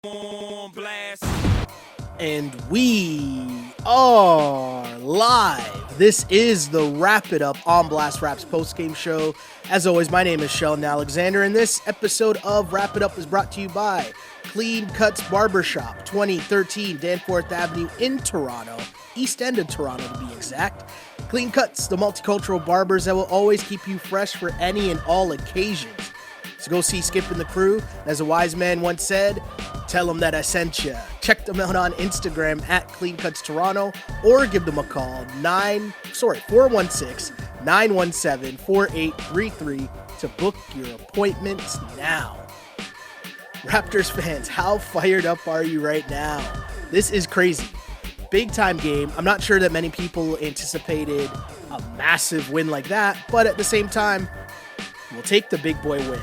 on blast. And we are live. This is the Wrap It Up on Blast Raps postgame show. As always, my name is Sheldon Alexander, and this episode of Wrap It Up is brought to you by Clean Cuts Barbershop, 2013 Danforth Avenue in Toronto, East End of Toronto to be exact. Clean Cuts, the multicultural barbers that will always keep you fresh for any and all occasions. So go see Skip and the crew. As a wise man once said, tell them that I sent you. Check them out on Instagram at Clean Cuts Toronto or give them a call 416-917-4833 to book your appointments now. Raptors fans, how fired up are you right now? This is crazy. Big time game. I'm not sure that many people anticipated a massive win like that, but at the same time, we'll take the big boy win.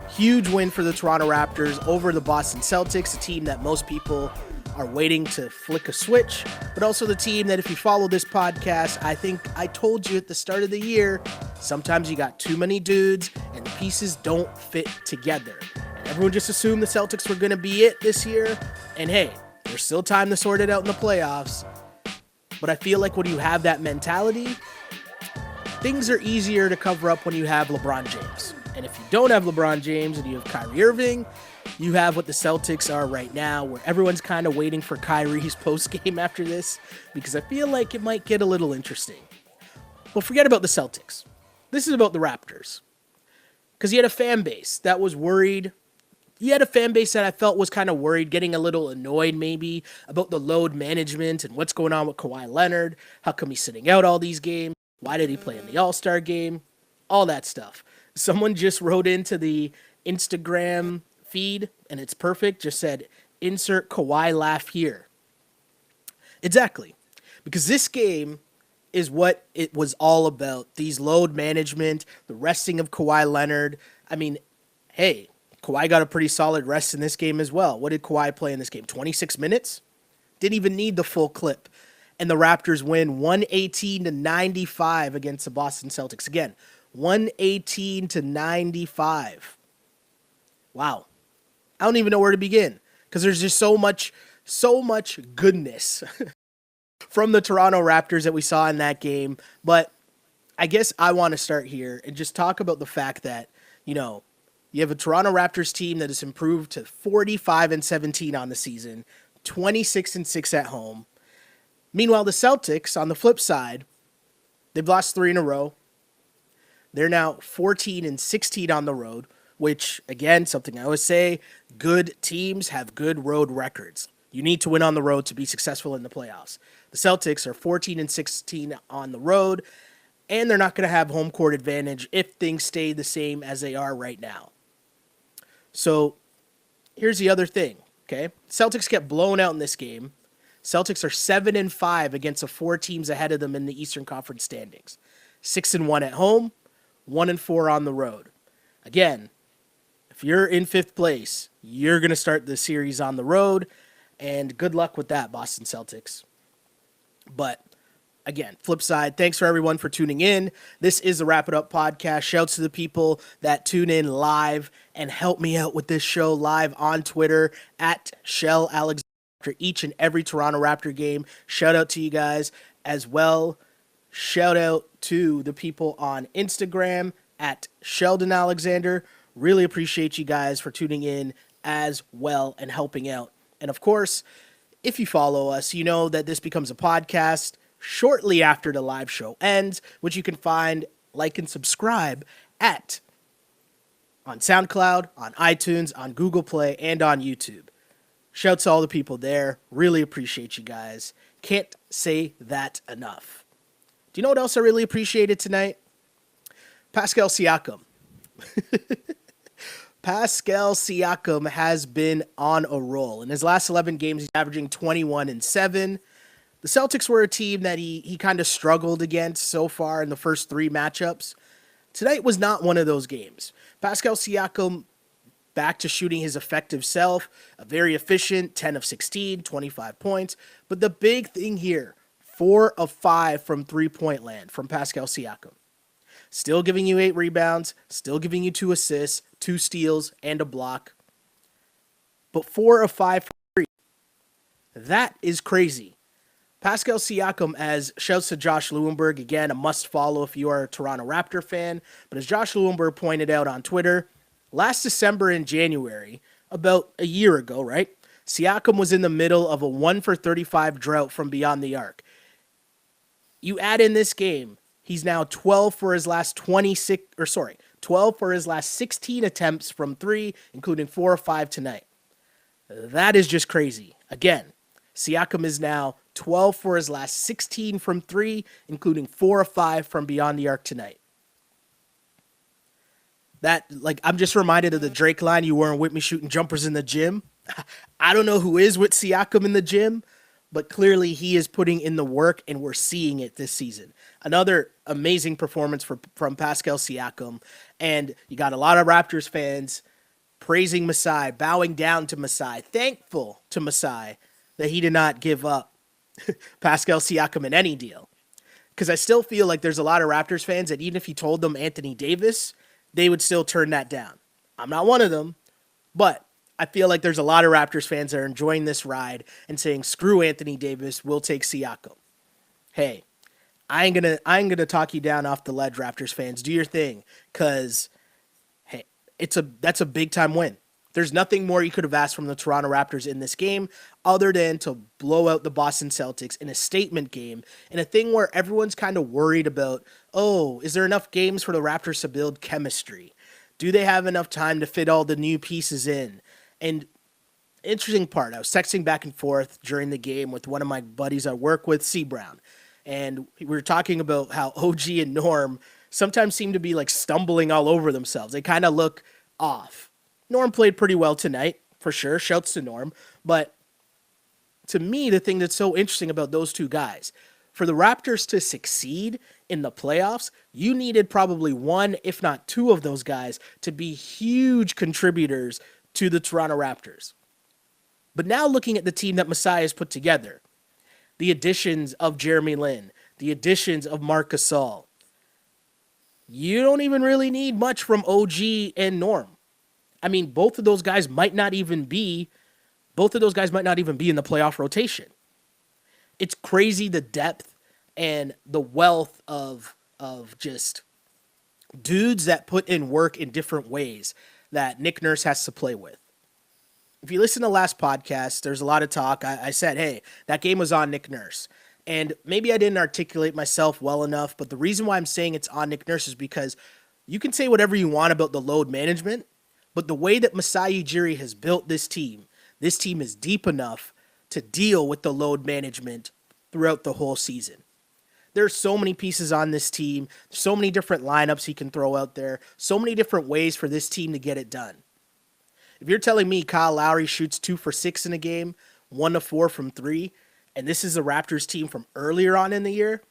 Huge win for the Toronto Raptors over the Boston Celtics, a team that most people are waiting to flick a switch, but also the team that if you follow this podcast, I think I told you at the start of the year, sometimes you got too many dudes and the pieces don't fit together. And everyone just assumed the Celtics were going to be it this year, and hey, there's still time to sort it out in the playoffs. But I feel like when you have that mentality, things are easier to cover up when you have LeBron James. And if you don't have LeBron James and you have Kyrie Irving, you have what the Celtics are right now, where everyone's kind of waiting for Kyrie's post-game after this, because I feel like it might get a little interesting. But forget about the Celtics. This is about the Raptors. Because you had a fan base that was worried. You had a fan base that I felt was kind of worried, getting a little annoyed maybe about the load management and what's going on with Kawhi Leonard. How come he's sitting out all these games? Why did he play in the All-Star game? All that stuff. Someone just wrote into the Instagram feed, and it's perfect, just said, insert Kawhi laugh here. Exactly. Because this game is what it was all about. These load management, the resting of Kawhi Leonard. I mean, hey, Kawhi got a pretty solid rest in this game as well. What did Kawhi play in this game? 26 minutes? Didn't even need the full clip. And the Raptors win 118-95 against the Boston Celtics. Again, 118-95. Wow. I don't even know where to begin because there's just so much goodness from the Toronto Raptors that we saw in that game. But I guess I want to start here and just talk about the fact that, you know, you have a Toronto Raptors team that has improved to 45-17 on the season, 26-6 at home. Meanwhile, the Celtics, on the flip side, they've lost 3 in a row. They're now 14-16 on the road, which, again, something I always say, good teams have good road records. You need to win on the road to be successful in the playoffs. The Celtics are 14-16 on the road, and they're not going to have home court advantage if things stay the same as they are right now. So here's the other thing, okay? Celtics get blown out in this game. Celtics are 7-5 against the 4 teams ahead of them in the Eastern Conference standings. 6-1 at home, 1-4 on the road. Again, if you're in 5th place, you're going to start the series on the road, and good luck with that, Boston Celtics. But again, flip side, thanks for everyone for tuning in. This is the Wrap It Up podcast. Shouts to the people that tune in live and help me out with this show live on Twitter at Shell Alexander after each and every Toronto Raptor game. Shout out to you guys as well. Shout out to the people on Instagram at Sheldon Alexander. Really appreciate you guys for tuning in as well and helping out. And of course, if you follow us, you know that this becomes a podcast shortly after the live show ends, which you can find, like, and subscribe at on SoundCloud, on iTunes, on Google Play, and on YouTube. Shouts to all the people there. Really appreciate you guys. Can't say that enough. Do you know what else I really appreciated tonight? Pascal Siakam. Pascal Siakam has been on a roll. In his last 11 games, he's averaging 21-7. The Celtics were a team that he kind of struggled against so far in the first 3 matchups. Tonight was not one of those games. Pascal Siakam back to shooting his effective self, a very efficient 10 of 16, 25 points. But the big thing here, 4 of 5 from three-point land from Pascal Siakam. Still giving you 8 rebounds, still giving you 2 assists, 2 steals, and a block. but 4 of 5 from 3. That is crazy. Pascal Siakam, as shouts to Josh Lewenberg, again, a must follow if you are a Toronto Raptor fan. But as Josh Lewenberg pointed out on Twitter, last December and January, about a year ago, right? Siakam was in the middle of a 1 for 35 drought from beyond the arc. You add in this game, he's now 12 for his last 12 for his last 16 attempts from 3, including 4 or 5 tonight. That is just crazy. Again, Siakam is now 12 for his last 16 from 3, including 4 or 5 from beyond the arc tonight. That, I'm just reminded of the Drake line, "You weren't with me shooting jumpers in the gym." I don't know who is with Siakam in the gym, but clearly he is putting in the work, and we're seeing it this season. Another amazing performance from Pascal Siakam, and you got a lot of Raptors fans praising Masai, bowing down to Masai, thankful to Masai that he did not give up Pascal Siakam in any deal. Because I still feel like there's a lot of Raptors fans that even if he told them Anthony Davis, they would still turn that down. I'm not one of them, but I feel like there's a lot of Raptors fans that are enjoying this ride and saying, screw Anthony Davis, we'll take Siakam. Hey, I ain't gonna talk you down off the ledge, Raptors fans. Do your thing, because hey, that's a big time win. There's nothing more you could have asked from the Toronto Raptors in this game other than to blow out the Boston Celtics in a statement game, in a thing where everyone's kind of worried about, oh, is there enough games for the Raptors to build chemistry? Do they have enough time to fit all the new pieces in? And interesting part, I was texting back and forth during the game with one of my buddies I work with, C. Brown, and we were talking about how OG and Norm sometimes seem to be stumbling all over themselves. They kind of look off. Norm played pretty well tonight, for sure. Shouts to Norm. But to me, the thing that's so interesting about those two guys, for the Raptors to succeed in the playoffs, you needed probably one, if not two of those guys to be huge contributors to the Toronto Raptors. But now looking at the team that Masai has put together, the additions of Jeremy Lin, the additions of Marc Gasol, you don't even really need much from OG and Norm. I mean, both of those guys might not even be in the playoff rotation. It's crazy the depth and the wealth of just dudes that put in work in different ways that Nick Nurse has to play with. If you listen to last podcast, there's a lot of talk. I said, hey, that game was on Nick Nurse. And maybe I didn't articulate myself well enough, but the reason why I'm saying it's on Nick Nurse is because you can say whatever you want about the load management, but the way that Masai Ujiri has built this team is deep enough to deal with the load management throughout the whole season. There's so many pieces on this team, so many different lineups he can throw out there, so many different ways for this team to get it done. If you're telling me Kyle Lowry shoots 2 for 6 in a game, 1 of 4 from 3, and this is the Raptors team from earlier on in the year,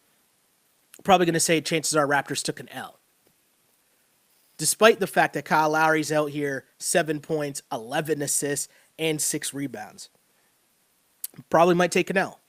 I'm probably going to say chances are Raptors took an L. Despite the fact that Kyle Lowry's out here 7 points, 11 assists, and 6 rebounds. Probably might take an L.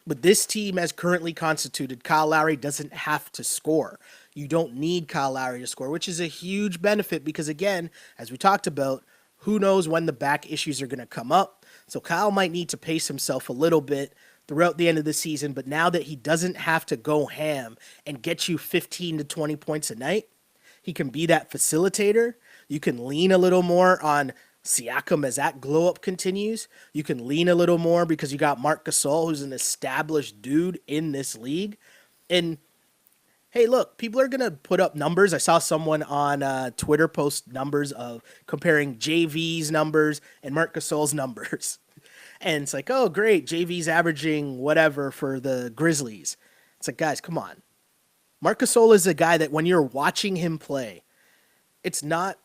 But this team as currently constituted, Kyle Lowry doesn't have to score. You don't need Kyle Lowry to score, which is a huge benefit because, again, as we talked about, who knows when the back issues are going to come up. So Kyle might need to pace himself a little bit throughout the end of the season, but now that he doesn't have to go ham and get you 15 to 20 points a night, he can be that facilitator. You can lean a little more on Siakam as that glow-up continues. You can lean a little more because you got Marc Gasol, who's an established dude in this league. And, hey, look, people are going to put up numbers. I saw someone on Twitter post numbers of comparing JV's numbers and Marc Gasol's numbers. And it's like, oh, great, JV's averaging whatever for the Grizzlies. It's like, guys, come on. Marc Gasol is a guy that when you're watching him play, it's not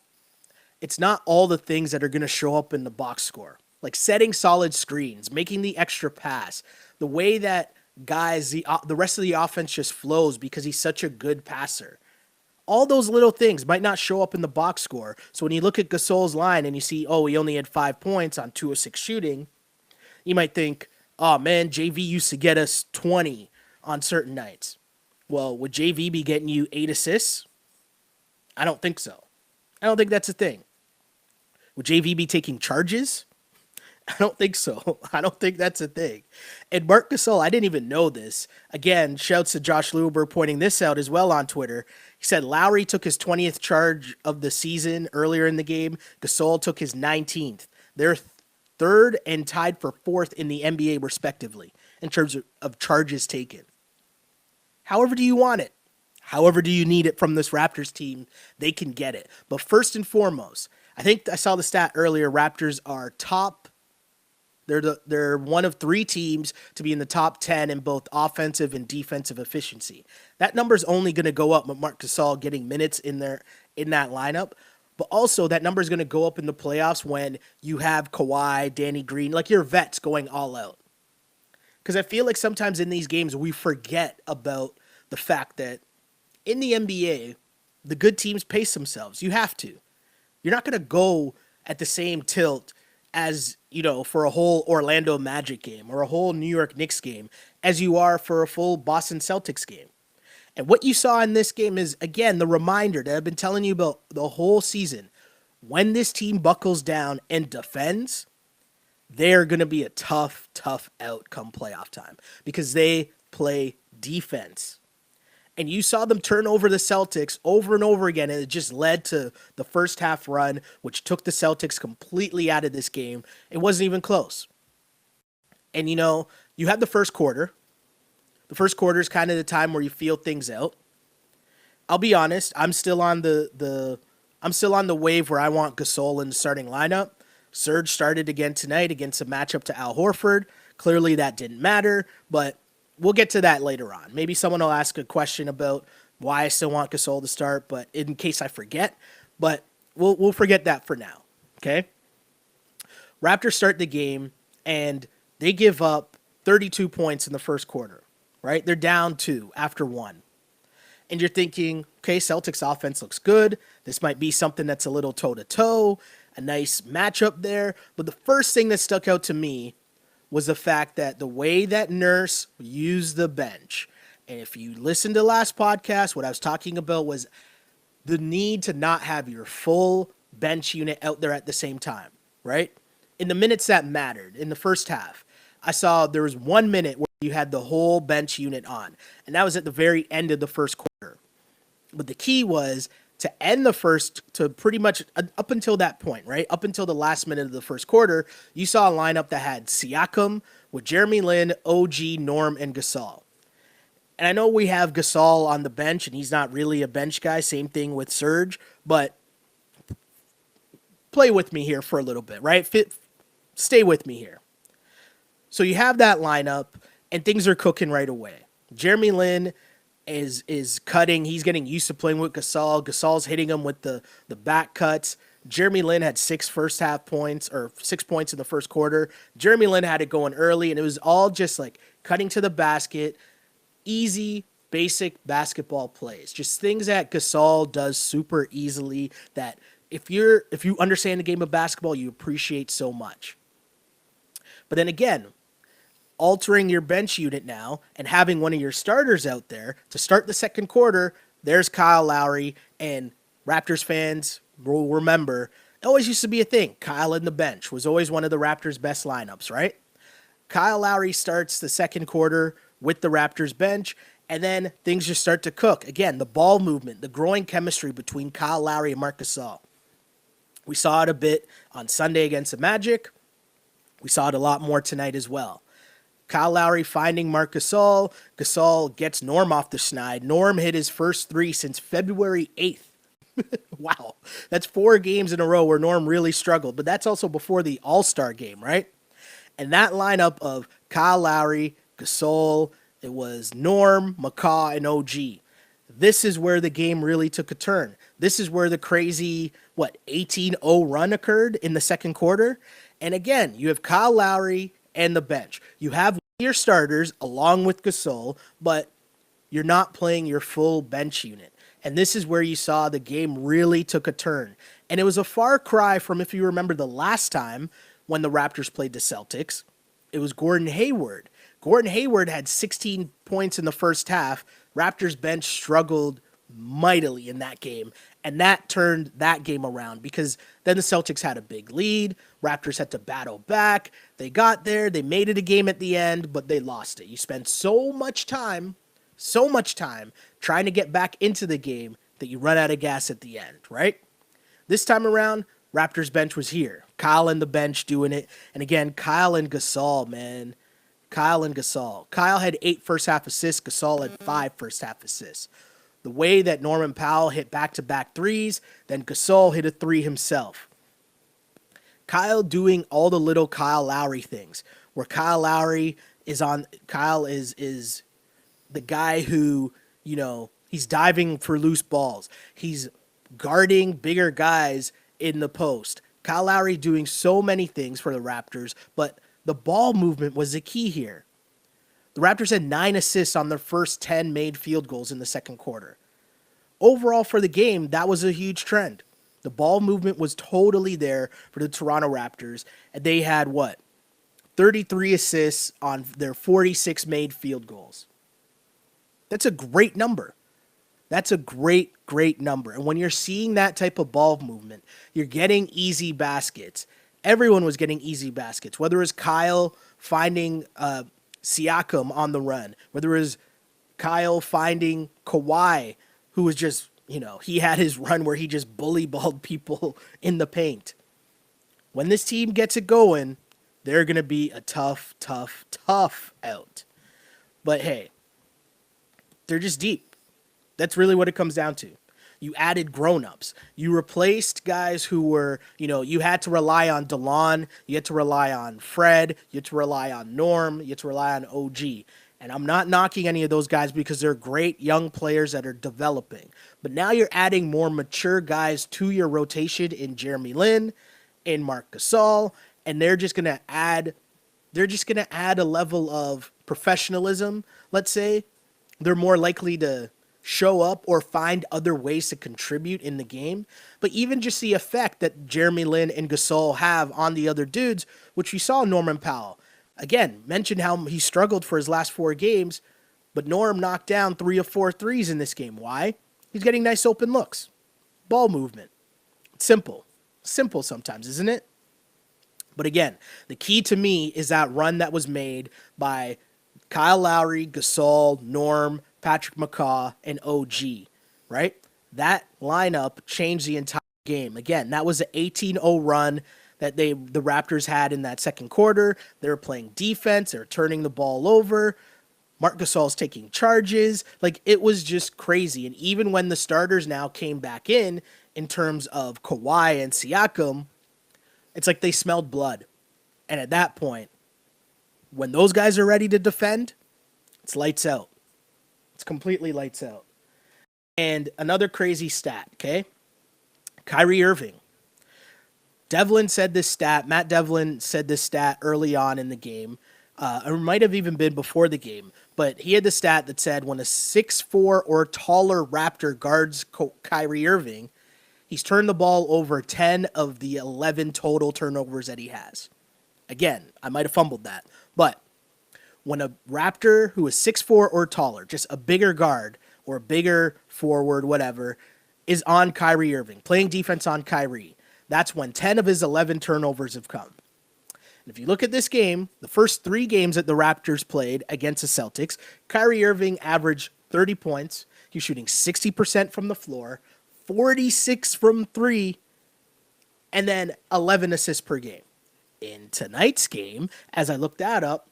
all the things that are going to show up in the box score. Like setting solid screens, making the extra pass, the way that guys, the rest of the offense just flows because he's such a good passer. All those little things might not show up in the box score. So when you look at Gasol's line and you see, oh, he only had 5 points on 2 of 6 shooting, you might think, oh man, JV used to get us 20 on certain nights. Well, would JV be getting you 8 assists? I don't think so. I don't think that's a thing. Would JV be taking charges? I don't think so. I don't think that's a thing. And Marc Gasol, I didn't even know this. Again, shouts to Josh Luber pointing this out as well on Twitter. He said Lowry took his 20th charge of the season earlier in the game. Gasol took his 19th. They're third and tied for fourth in the NBA, respectively, in terms of charges taken. However do you want it? However do you need it from this Raptors team? They can get it. But first and foremost, I think I saw the stat earlier. Raptors are top. They're one of three teams to be in the top 10 in both offensive and defensive efficiency. That number is only going to go up with Marc Gasol getting minutes in that lineup. But also that number is going to go up in the playoffs when you have Kawhi, Danny Green, like your vets going all out. Because I feel like sometimes in these games we forget about the fact that in the NBA, the good teams pace themselves. You have to. You're not going to go at the same tilt as, for a whole Orlando Magic game or a whole New York Knicks game as you are for a full Boston Celtics game. And what you saw in this game is, again, the reminder that I've been telling you about the whole season. When this team buckles down and defends, they're going to be a tough out come playoff time because they play defense. And you saw them turn over the Celtics over and over again, and it just led to the first half run, which took the Celtics completely out of this game. It wasn't even close. And, you have the first quarter. The first quarter is kind of the time where you feel things out. I'll be honest, I'm still on the wave where I want Gasol in the starting lineup. Serge started again tonight against a matchup to Al Horford. Clearly that didn't matter, but we'll get to that later on. Maybe someone will ask a question about why I still want Gasol to start, but in case I forget. But we'll forget that for now, okay? Raptors start the game, and they give up 32 points in the first quarter, right? They're down 2 after 1. And you're thinking, okay, Celtics offense looks good. This might be something that's a little toe-to-toe, a nice matchup there. But the first thing that stuck out to me was the fact that the way that Nurse used the bench. And if you listened to last podcast, what I was talking about was the need to not have your full bench unit out there at the same time, right? In the minutes that mattered, in the first half, I saw there was 1 minute where you had the whole bench unit on. And that was at the very end of the first quarter. But the key was to end the first, to pretty much up until that point, right? Up until the last minute of the first quarter, you saw a lineup that had Siakam with Jeremy Lin, OG, Norm, and Gasol. And I know we have Gasol on the bench, and he's not really a bench guy. Same thing with Serge, but play with me here for a little bit, right? Stay with me here. So you have that lineup, and things are cooking right away. Jeremy Lin is cutting. He's getting used to playing with Gasol. Gasol's hitting him with the back cuts. Jeremy Lin had 6 points in the first quarter. Jeremy Lin had it going early, and it was all just like cutting to the basket, easy, basic basketball plays. Just things that Gasol does super easily that if you understand the game of basketball, you appreciate so much. But then again, altering your bench unit now and having one of your starters out there to start the second quarter, there's Kyle Lowry, and Raptors fans will remember, it always used to be a thing. Kyle in the bench was always one of the Raptors' best lineups, right? Kyle Lowry starts the second quarter with the Raptors bench, and then things just start to cook. Again, the ball movement, the growing chemistry between Kyle Lowry and Marc Gasol. We saw it a bit on Sunday against the Magic. We saw it a lot more tonight as well. Kyle Lowry finding Marc Gasol. Gasol gets Norm off the schneid. Norm hit his first 3 since February 8th. Wow. That's 4 games in a row where Norm really struggled. But that's also before the All-Star game, right? And that lineup of Kyle Lowry, Gasol, it was Norm, McCaw, and OG. This is where the game really took a turn. This is where the crazy, 18-0 run occurred in the second quarter. And again, you have Kyle Lowry and the bench. You have your starters along with Gasol, but you're not playing your full bench unit. And this is where you saw the game really took a turn. And it was a far cry from, if you remember the last time when the Raptors played the Celtics, it was Gordon Hayward. Gordon Hayward had 16 points in the first half. Raptors bench struggled mightily in that game. And that turned that game around because then the Celtics had a big lead. Raptors had to battle back. They got there. They made it a game at the end, but they lost it. You spend so much time trying to get back into the game that you run out of gas at the end, right? This time around, Raptors bench was here. Kyle and the bench doing it. And again, Kyle and Gasol, man. Kyle and Gasol. Kyle had 8 first half assists. Gasol had 5 first half assists. The way that Norman Powell hit back-to-back threes, then Gasol hit a 3 himself. Kyle doing all the little Kyle Lowry things, where Kyle Lowry is on. Kyle is the guy who, he's diving for loose balls. He's guarding bigger guys in the post. Kyle Lowry doing so many things for the Raptors, but the ball movement was the key here. The Raptors had 9 assists on their first 10 made field goals in the second quarter. Overall for the game, that was a huge trend. The ball movement was totally there for the Toronto Raptors, and they had 33 assists on their 46 made field goals. That's a great number. That's a great number. And when you're seeing that type of ball movement, you're getting easy baskets. Everyone was getting easy baskets, whether it was Kyle finding Siakam on the run, whether it was Kyle finding Kawhi, who was just, he had his run where he just bully balled people in the paint. When this team gets it going, they're going to be a tough out. But hey, they're just deep. That's really what it comes down to. You added grown-ups. You replaced guys who were, you had to rely on DeLon. You had to rely on Fred. You had to rely on Norm. You had to rely on OG. And I'm not knocking any of those guys because they're great young players that are developing. But now you're adding more mature guys to your rotation in Jeremy Lin, in Marc Gasol, and they're just going to add a level of professionalism, let's say. They're more likely to show up or find other ways to contribute in the game. But even just the effect that Jeremy Lin and Gasol have on the other dudes, which we saw Norman Powell. Again, mentioned how he struggled for his last 4 games, but Norm knocked down 3 of 4 threes in this game. Why? He's getting nice open looks. Ball movement. Simple. Simple sometimes, isn't it? But again, the key to me is that run that was made by Kyle Lowry, Gasol, Norm, Patrick McCaw, and OG, right? That lineup changed the entire game. Again, that was an 18-0 run that the Raptors had in that second quarter. They were playing defense. They were turning the ball over. Marc Gasol's taking charges. It was just crazy. And even when the starters now came back in terms of Kawhi and Siakam, it's like they smelled blood. And at that point, when those guys are ready to defend, it's lights out. It's completely lights out. And another crazy stat, okay? Kyrie Irving. Devlin said this stat. Matt Devlin said this stat early on in the game. Or might have even been before the game. But he had the stat that said when a 6'4" or taller Raptor guards Kyrie Irving, he's turned the ball over 10 of the 11 total turnovers that he has. Again, I might have fumbled that. But when a Raptor who is 6'4" or taller, just a bigger guard or a bigger forward, whatever, is on Kyrie Irving, playing defense on Kyrie, that's when 10 of his 11 turnovers have come. And if you look at this game, the first 3 games that the Raptors played against the Celtics, Kyrie Irving averaged 30 points. He was shooting 60% from the floor, 46 from 3, and then 11 assists per game. In tonight's game, as I looked that up,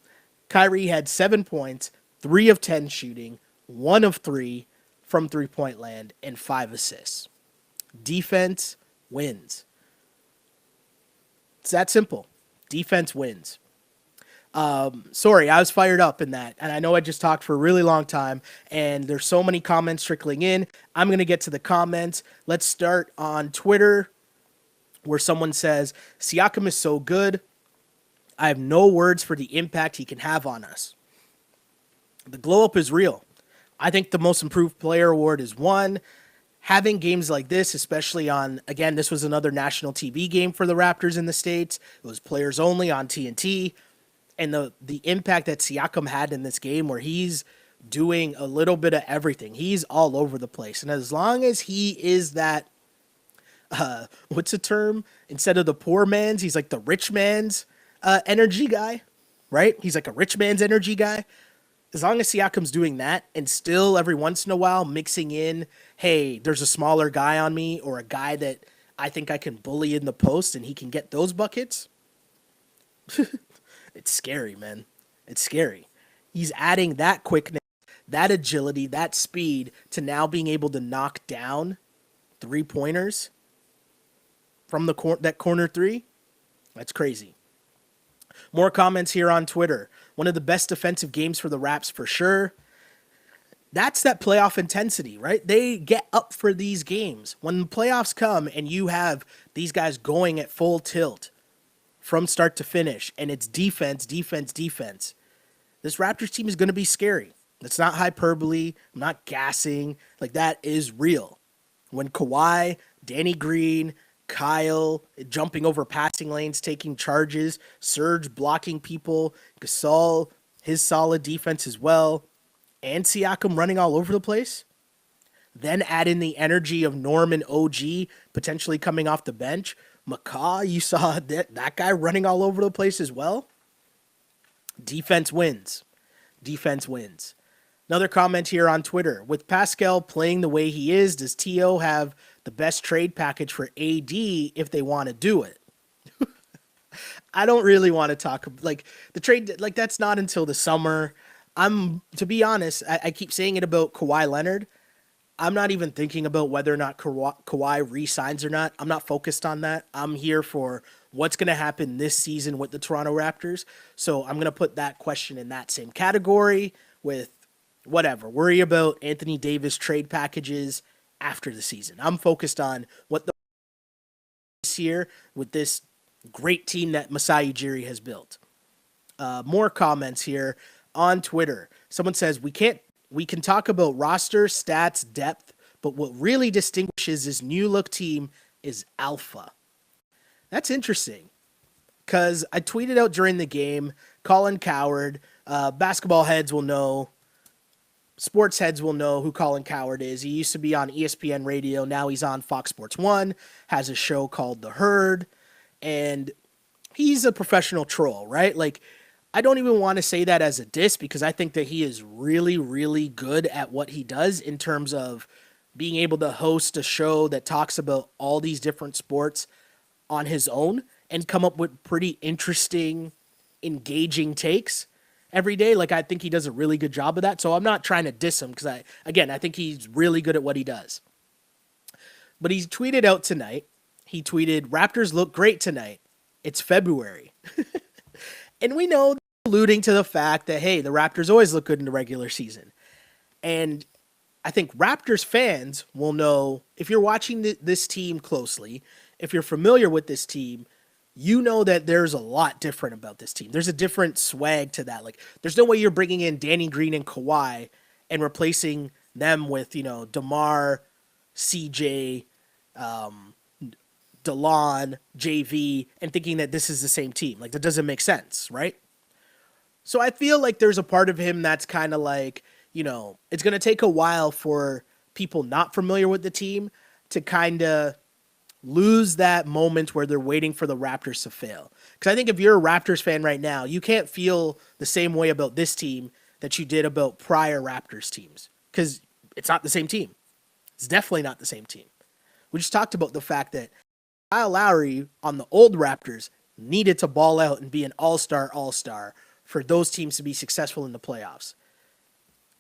Kyrie had 7 points, 3 of 10 shooting, 1 of 3 from three-point land, and 5 assists. Defense wins. It's that simple. Defense wins. Sorry, I was fired up in that. And I know I just talked for a really long time. And there's so many comments trickling in. I'm going to get to the comments. Let's start on Twitter, where someone says, Siakam is so good. I have no words for the impact he can have on us. The glow up is real. I think the most improved player award is won. Having games like this, especially on, again, this was another national TV game for the Raptors in the States. It was players only on TNT. And the impact that Siakam had in this game, where he's doing a little bit of everything. He's all over the place. And as long as he is that, what's the term? Instead of the poor man's, he's like the rich man's energy guy, right? He's like a rich man's energy guy. As long as Siakam's doing that and still every once in a while mixing in, hey, there's a smaller guy on me or a guy that I think I can bully in the post and he can get those buckets. It's scary, man. It's scary. He's adding that quickness, that agility, that speed to now being able to knock down 3-pointers from that corner three. That's crazy. More comments here on Twitter. One of the best defensive games for the Raps for sure. That's that playoff intensity, right? They get up for these games. When the playoffs come and you have these guys going at full tilt from start to finish, and it's defense, defense, defense, this Raptors team is going to be scary. That's not hyperbole. I'm not gassing. Like, that is real. When Kawhi, Danny Green, Kyle jumping over passing lanes, taking charges, Serge blocking people, Gasol, his solid defense as well, and Siakam running all over the place, then add in the energy of Norman OG potentially coming off the bench. McCaw, you saw that guy running all over the place as well. Defense wins. Defense wins. Another comment here on Twitter. With Pascal playing the way he is, does T.O. have the best trade package for AD if they want to do it? I don't really want to talk like the trade, like that's not until the summer. To be honest, I keep saying it about Kawhi Leonard. I'm not even thinking about whether or not Kawhi re-signs or not. I'm not focused on that. I'm here for what's going to happen this season with the Toronto Raptors. So I'm going to put that question in that same category with whatever. Worry about Anthony Davis trade packages after the season. I'm focused on what this year with this great team that Masai Ujiri has built. More comments here on Twitter. Someone says, we can talk about roster, stats, depth, but what really distinguishes this new look team is alpha. That's interesting because I tweeted out during the game, Colin Coward, basketball heads will know, sports heads will know who Colin Coward is. He used to be on ESPN Radio. Now he's on Fox Sports 1, has a show called The Herd, and he's a professional troll, right? Like, I don't even want to say that as a diss because I think that he is really, really good at what he does in terms of being able to host a show that talks about all these different sports on his own and come up with pretty interesting, engaging takes every day. Like, I think he does a really good job of that. So I'm not trying to diss him because I think he's really good at what he does. But he tweeted out tonight. He tweeted, Raptors look great tonight. It's February. And we know, alluding to the fact that, hey, the Raptors always look good in the regular season. And I think Raptors fans will know, if you're watching this team closely, if you're familiar with this team, you know that there's a lot different about this team. There's a different swag to that. Like, there's no way you're bringing in Danny Green and Kawhi and replacing them with, DeMar, CJ, DeLon, JV, and thinking that this is the same team. Like, that doesn't make sense, right? So I feel like there's a part of him that's kind of like, it's going to take a while for people not familiar with the team to kind of lose that moment where they're waiting for the Raptors to fail. Because I think if you're a Raptors fan right now, you can't feel the same way about this team that you did about prior Raptors teams. Because it's not the same team. It's definitely not the same team. We just talked about the fact that Kyle Lowry on the old Raptors needed to ball out and be an all-star for those teams to be successful in the playoffs.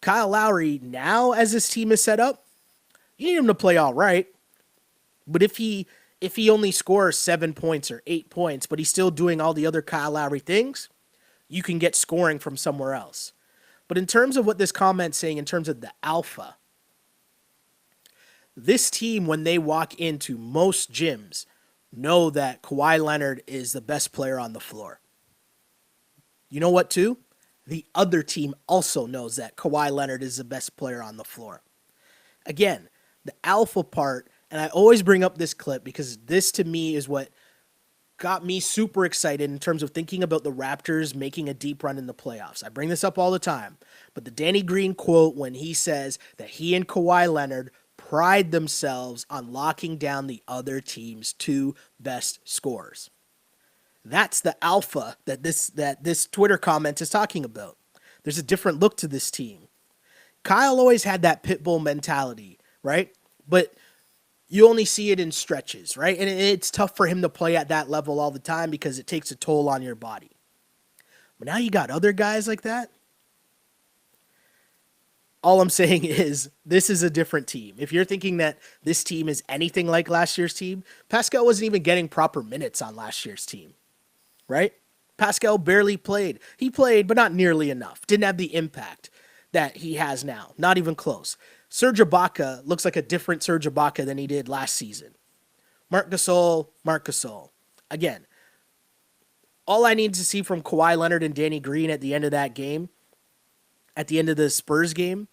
Kyle Lowry, now as this team is set up, you need him to play all right. But if he only scores 7 points or 8 points, but he's still doing all the other Kyle Lowry things, you can get scoring from somewhere else. But in terms of what this comment's saying, in terms of the alpha, this team, when they walk into most gyms, know that Kawhi Leonard is the best player on the floor. You know what, too? The other team also knows that Kawhi Leonard is the best player on the floor. Again, the alpha part, and I always bring up this clip because this, to me, is what got me super excited in terms of thinking about the Raptors making a deep run in the playoffs. I bring this up all the time, but the Danny Green quote when he says that he and Kawhi Leonard pride themselves on locking down the other team's two best scorers. That's the alpha that this Twitter comment is talking about. There's a different look to this team. Kyle always had that pit bull mentality, right? But you only see it in stretches, right? And it's tough for him to play at that level all the time because it takes a toll on your body. But now you got other guys like that. All I'm saying is this is a different team. If you're thinking that this team is anything like last year's team, Pascal wasn't even getting proper minutes on last year's team, right? Pascal barely played. He played, but not nearly enough. Didn't have the impact that he has now. Not even close. Serge Ibaka looks like a different Serge Ibaka than he did last season. Marc Gasol. Again, all I need to see from Kawhi Leonard and Danny Green at the end of that game, at the end of the Spurs game,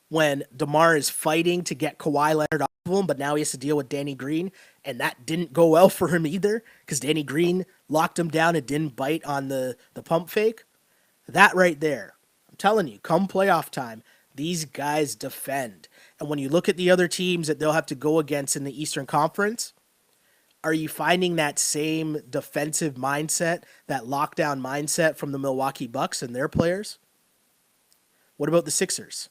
when DeMar is fighting to get Kawhi Leonard off of him, but now he has to deal with Danny Green, and that didn't go well for him either because Danny Green locked him down and didn't bite on the pump fake. That right there, I'm telling you, come playoff time, these guys defend. And when you look at the other teams that they'll have to go against in the Eastern Conference, are you finding that same defensive mindset, that lockdown mindset from the Milwaukee Bucks and their players? What about the Sixers?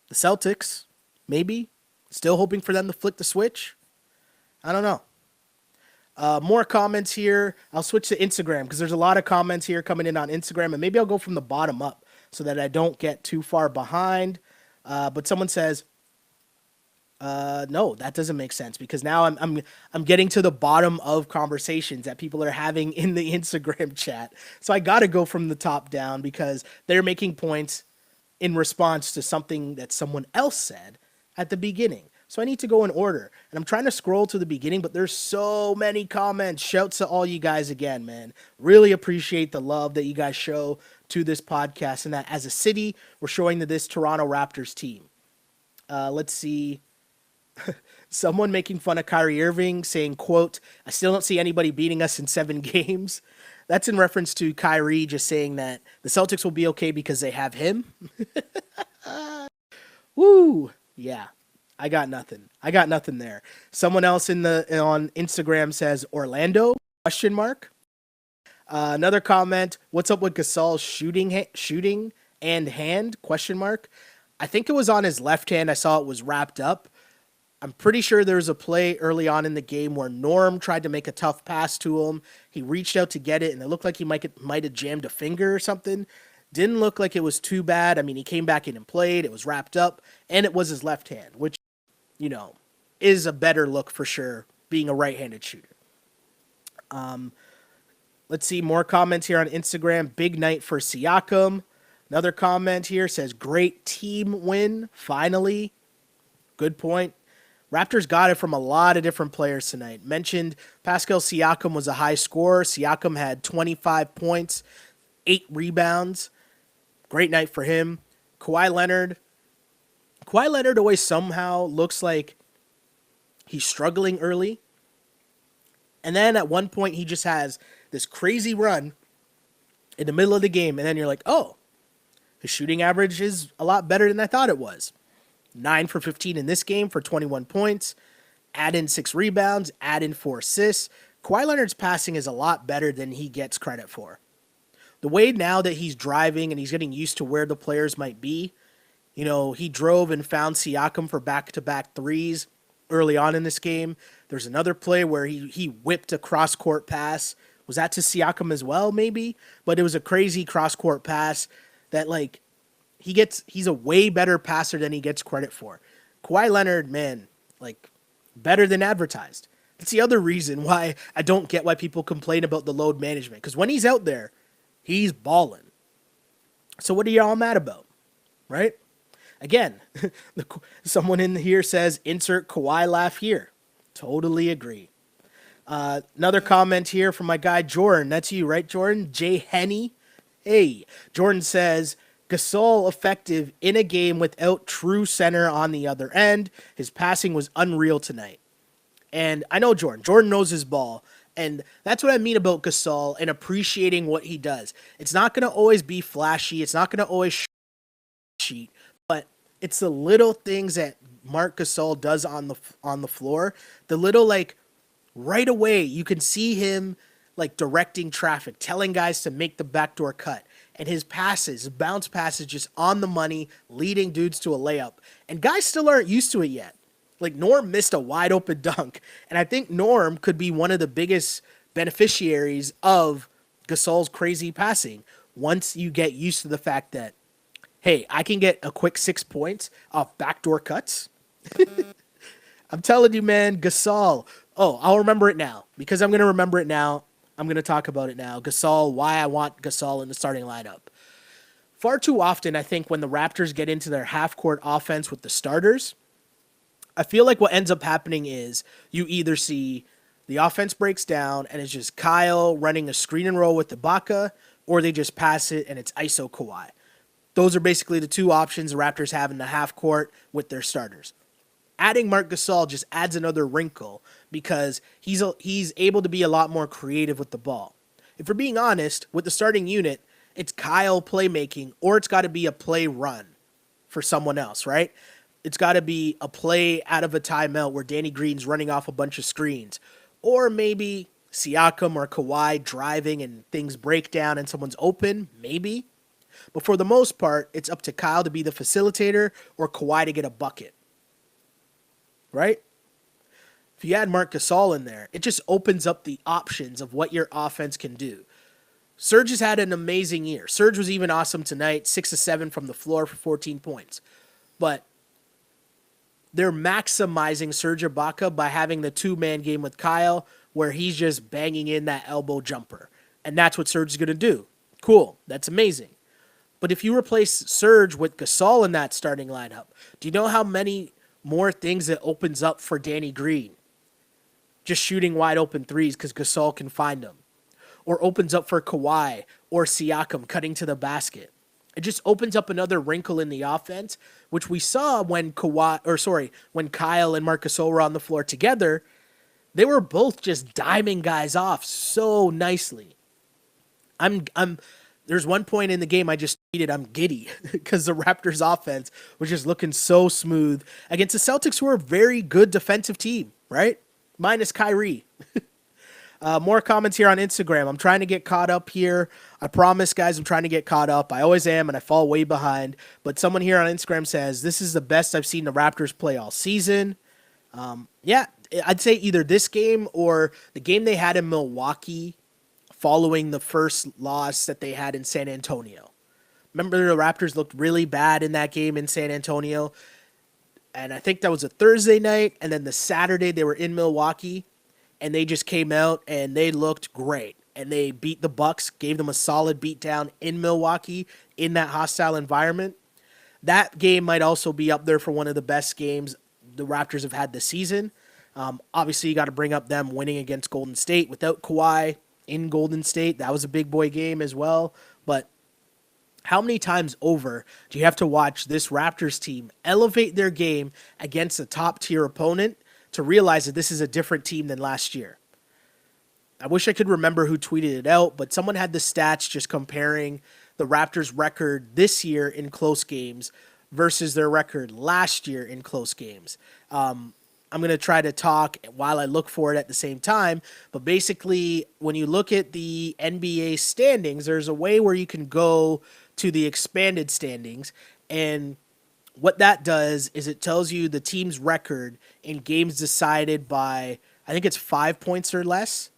The Celtics, maybe? Still hoping for them to flick the switch? I don't know. More comments here. I'll switch to Instagram because there's a lot of comments here coming in on Instagram, and maybe I'll go from the bottom up so that I don't get too far behind. But someone says, no, that doesn't make sense because now I'm getting to the bottom of conversations that people are having in the Instagram chat. So I got to go from the top down because they're making points in response to something that someone else said at the beginning. So I need to go in order. And I'm trying to scroll to the beginning, but there's so many comments. Shouts to all you guys again, man. Really appreciate the love that you guys show to this podcast and that as a city, we're showing to this Toronto Raptors team. Let's see. Someone making fun of Kyrie Irving saying, quote, I still don't see anybody beating us in 7 games. That's in reference to Kyrie just saying that the Celtics will be okay because they have him. Woo. Yeah. I got nothing there. Someone else on Instagram says Orlando ? Another comment. What's up with Gasol's shooting and hand ? I think it was on his left hand. I saw it was wrapped up. I'm pretty sure there was a play early on in the game where Norm tried to make a tough pass to him. He reached out to get it, and it looked like he might have jammed a finger or something. Didn't look like it was too bad. I mean, he came back in and played. It was wrapped up, and it was his left hand, which, you know, is a better look for sure, being a right-handed shooter. Let's see more comments here on Instagram. Big night for Siakam. Another comment here says, great team win, finally. Good point. Raptors got it from a lot of different players tonight. Mentioned Pascal Siakam was a high scorer. Siakam had 25 points, 8 rebounds. Great night for him. Kawhi Leonard always somehow looks like he's struggling early. And then at one point he just has this crazy run in the middle of the game. And then you're like, oh, his shooting average is a lot better than I thought it was. 9 for 15 in this game for 21 points. Add in 6 rebounds. Add in 4 assists. Kawhi Leonard's passing is a lot better than he gets credit for. The way now that he's driving and he's getting used to where the players might be, you know, he drove and found Siakam for back-to-back threes early on in this game. There's another play where he whipped a cross-court pass. Was that to Siakam as well, maybe? But it was a crazy cross-court pass that, like, he's a way better passer than he gets credit for. Kawhi Leonard, man, like, better than advertised. That's the other reason why I don't get why people complain about the load management. Because when he's out there, he's balling. So what are y'all mad about? Right? Again, someone in here says, insert Kawhi laugh here. Totally agree. Another comment here from my guy, Jordan. That's you, right, Jordan? J. Henny. Hey, Jordan says, Gasol effective in a game without true center on the other end. His passing was unreal tonight. And I know Jordan. Jordan knows his ball. And that's what I mean about Gasol and appreciating what he does. It's not going to always be flashy. It's not going to always sheet, but it's the little things that Marc Gasol does on the floor. The little like right away you can see him like directing traffic, telling guys to make the backdoor cut. And his passes, his bounce passes just on the money, leading dudes to a layup. And guys still aren't used to it yet. Like Norm missed a wide open dunk. And I think Norm could be one of the biggest beneficiaries of Gasol's crazy passing once you get used to the fact that, hey, I can get a quick 6 points off backdoor cuts. I'm telling you, man, Gasol. Oh, I'll remember it now. Because I'm going to remember it now, I'm going to talk about it now. Gasol, why I want Gasol in the starting lineup. Far too often, I think, when the Raptors get into their half-court offense with the starters, I feel like what ends up happening is you either see the offense breaks down and it's just Kyle running a screen and roll with Ibaka, or they just pass it and it's ISO Kawhi. Those are basically the two options the Raptors have in the half court with their starters. Adding Marc Gasol just adds another wrinkle because he's able to be a lot more creative with the ball. If we're being honest, with the starting unit, it's Kyle playmaking or it's got to be a play run for someone else, right? It's got to be a play out of a timeout where Danny Green's running off a bunch of screens. Or maybe Siakam or Kawhi driving and things break down and someone's open, maybe. But for the most part, it's up to Kyle to be the facilitator or Kawhi to get a bucket. Right? If you add Marc Gasol in there, it just opens up the options of what your offense can do. Serge has had an amazing year. Serge was even awesome tonight, 6 of 7 from the floor for 14 points. But they're maximizing Serge Ibaka by having the two-man game with Kyle where he's just banging in that elbow jumper. And that's what Serge is going to do. Cool. That's amazing. But if you replace Serge with Gasol in that starting lineup, do you know how many more things it opens up for Danny Green? Just shooting wide open threes because Gasol can find them. Or opens up for Kawhi or Siakam cutting to the basket. It just opens up another wrinkle in the offense, which we saw when when Kyle and Marc Gasol were on the floor together. They were both just diming guys off so nicely. There's one point in the game I just tweeted I'm giddy because the Raptors offense was just looking so smooth against the Celtics, who are a very good defensive team, right? Minus Kyrie. More comments here on Instagram. I'm trying to get caught up here. I promise, guys, I'm trying to get caught up. I always am, and I fall way behind. But someone here on Instagram says, this is the best I've seen the Raptors play all season. Yeah, I'd say either this game or the game they had in Milwaukee following the first loss that they had in San Antonio. Remember, the Raptors looked really bad in that game in San Antonio. And I think that was a Thursday night. And then the Saturday they were in Milwaukee. And they just came out and they looked great. And they beat the Bucks, gave them a solid beatdown in Milwaukee in that hostile environment. That game might also be up there for one of the best games the Raptors have had this season. Obviously, you got to bring up them winning against Golden State without Kawhi in Golden State. That was a big boy game as well. But how many times over do you have to watch this Raptors team elevate their game against a top-tier opponent to realize that this is a different team than last year? I wish I could remember who tweeted it out, but someone had the stats just comparing the Raptors' record this year in close games versus their record last year in close games. I'm going to try to talk while I look for it at the same time, but basically when you look at the NBA standings, there's a way where you can go to the expanded standings, and what that does is it tells you the team's record in games decided by, I think it's 5 points or less,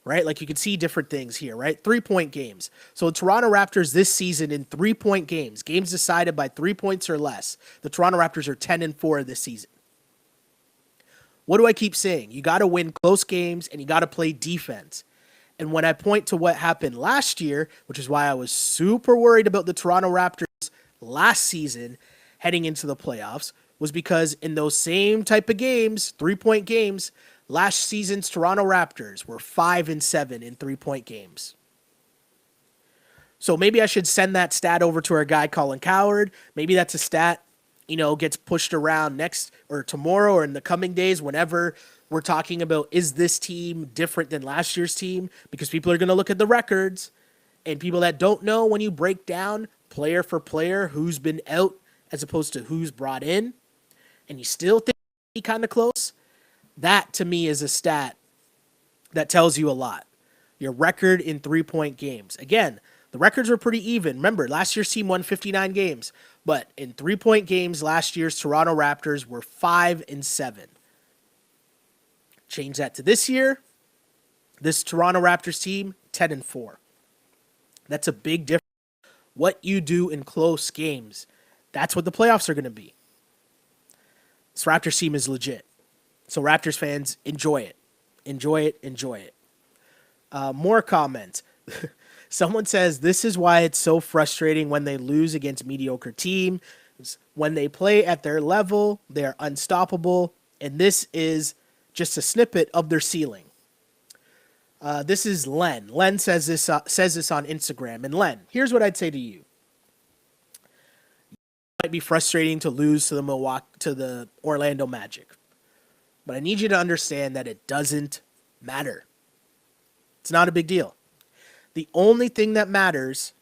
right? Like you can see different things here, right? 3-point games. So Toronto Raptors this season in 3-point games decided by 3 points or less, the Toronto Raptors are 10-4 this season. What do I keep saying? You got to win close games and you got to play defense. And when I point to what happened last year, which is why I was super worried about the Toronto Raptors last season heading into the playoffs, was because in those same type of games, 3-point games, last season's Toronto Raptors were 5-7 in 3-point games. So maybe I should send that stat over to our guy Colin Coward. Maybe that's a stat, gets pushed around next or tomorrow or in the coming days whenever We're talking about, is this team different than last year's team? Because people are going to look at the records, and people that don't know, when you break down player for player who's been out as opposed to who's brought in, and you still think kind of close, that to me is a stat that tells you a lot. Your record in 3-point games. Again, the records were pretty even. Remember, last year's team won 59 games, but in 3-point games, last year's Toronto Raptors were 5-7. Change that to this year. This Toronto Raptors team, 10-4. That's a big difference. What you do in close games, that's what the playoffs are going to be. This Raptors team is legit. So Raptors fans, enjoy it. Enjoy it. Enjoy it. More comments. Someone says, this is why it's so frustrating when they lose against mediocre teams. When they play at their level, they're unstoppable. And this is just a snippet of their ceiling. This is Len. Len says this on Instagram. And Len, here's what I'd say to you. It might be frustrating to lose to the Orlando Magic. But I need you to understand that it doesn't matter. It's not a big deal. The only thing that matters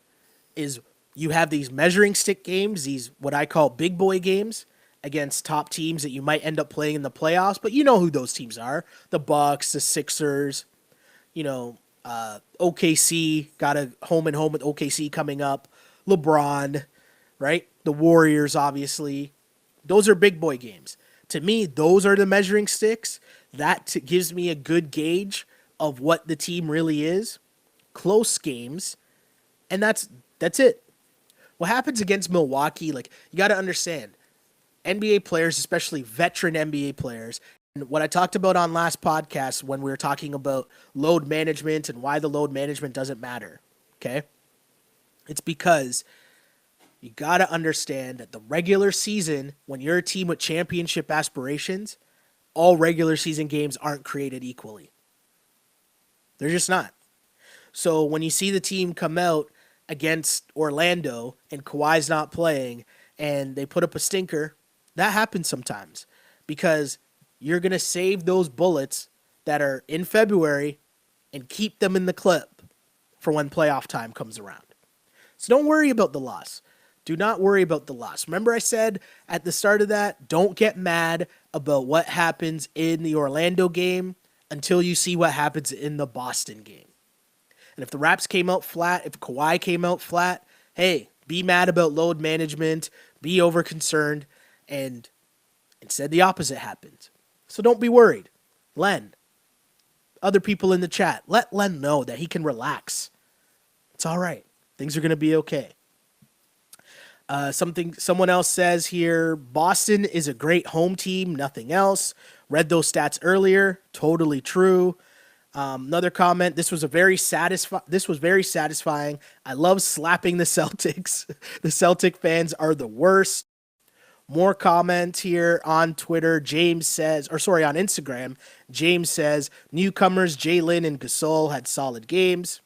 is you have these measuring stick games, these what I call big boy games against top teams that you might end up playing in the playoffs, but you know who those teams are. The Bucks, the Sixers, OKC, got a home and home with OKC coming up, LeBron, right? The Warriors, obviously. Those are big boy games. To me, those are the measuring sticks. That gives me a good gauge of what the team really is. Close games, and that's it. What happens against Milwaukee, you got to understand, NBA players, especially veteran NBA players, and what I talked about on last podcast when we were talking about load management and why the load management doesn't matter, okay? It's because you got to understand that the regular season, when you're a team with championship aspirations, all regular season games aren't created equally. They're just not. So when you see the team come out against Orlando and Kawhi's not playing and they put up a stinker, that happens sometimes because you're going to save those bullets that are in February and keep them in the clip for when playoff time comes around. So don't worry about the loss. Do not worry about the loss. Remember I said at the start of that, don't get mad about what happens in the Orlando game until you see what happens in the Boston game. And if the Raps came out flat, if Kawhi came out flat, hey, be mad about load management, be over concerned, and instead the opposite happened. So don't be worried. Len, other people in the chat, let Len know that he can relax. It's all right. Things are going to be okay. Someone else says here, Boston is a great home team, nothing else. Read those stats earlier. Totally true. Another comment. This was very satisfying. I love slapping the Celtics. The Celtic fans are the worst. More comments here on Twitter. On Instagram. James says newcomers Jalen and Gasol had solid games.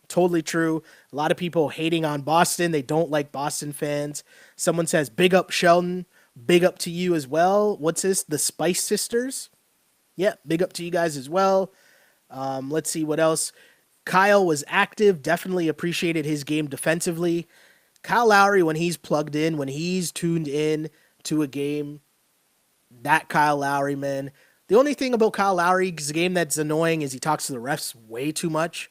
Totally true. A lot of people hating on Boston. They don't like Boston fans. Someone says, big up Sheldon. Big up to you as well. What's this? The Spice Sisters? Yeah, big up to you guys as well. Let's see what else. Kyle was active. Definitely appreciated his game defensively. Kyle Lowry, when he's plugged in, when he's tuned in to a game, that Kyle Lowry, man. The only thing about Kyle Lowry's game that's annoying is he talks to the refs way too much.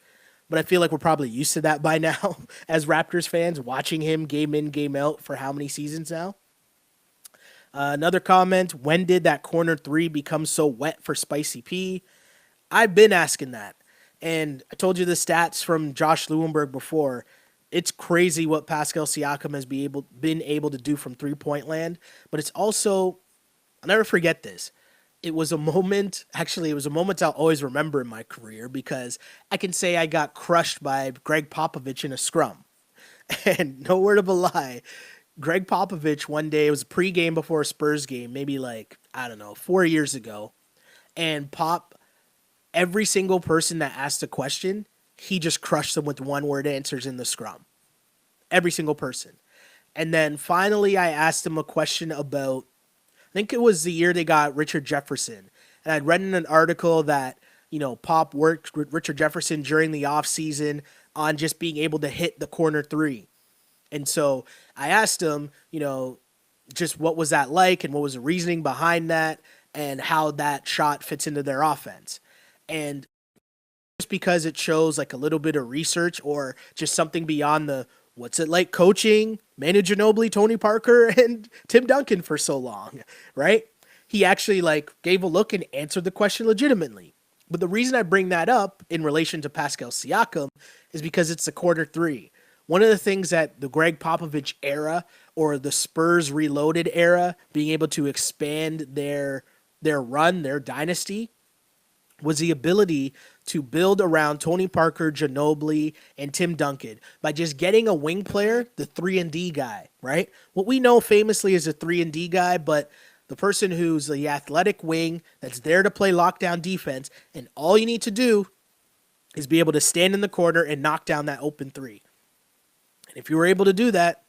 But I feel like we're probably used to that by now as Raptors fans, watching him game in, game out for how many seasons now? Another comment, when did that corner three become so wet for Spicy P? I've been asking that. And I told you the stats from Josh Lewenberg before. It's crazy what Pascal Siakam has been able to do from three-point land. But it's also, I'll never forget this. It was a moment I'll always remember in my career because I can say I got crushed by Greg Popovich in a scrum. And no word of a lie, Greg Popovich one day, it was pregame before a Spurs game, maybe 4 years ago. And every single person that asked a question, he just crushed them with one-word answers in the scrum. Every single person. And then finally I asked him a question about, I think it was the year they got Richard Jefferson. And I'd read in an article that, Pop worked with Richard Jefferson during the offseason on just being able to hit the corner three. And so I asked him, just what was that like and what was the reasoning behind that and how that shot fits into their offense. And just because it shows like a little bit of research or just something beyond the what's it like coaching Manu Ginobili, Tony Parker, and Tim Duncan for so long, right? He actually like gave a look and answered the question legitimately. But the reason I bring that up in relation to Pascal Siakam is because it's the quarter three. One of the things that the Greg Popovich era or the Spurs Reloaded era, being able to expand their run, their dynasty, was the ability to build around Tony Parker, Ginobili, and Tim Duncan by just getting a wing player, the 3-and-D guy, right? What we know famously is a 3-and-D guy, but the person who's the athletic wing that's there to play lockdown defense, and all you need to do is be able to stand in the corner and knock down that open three. And if you were able to do that,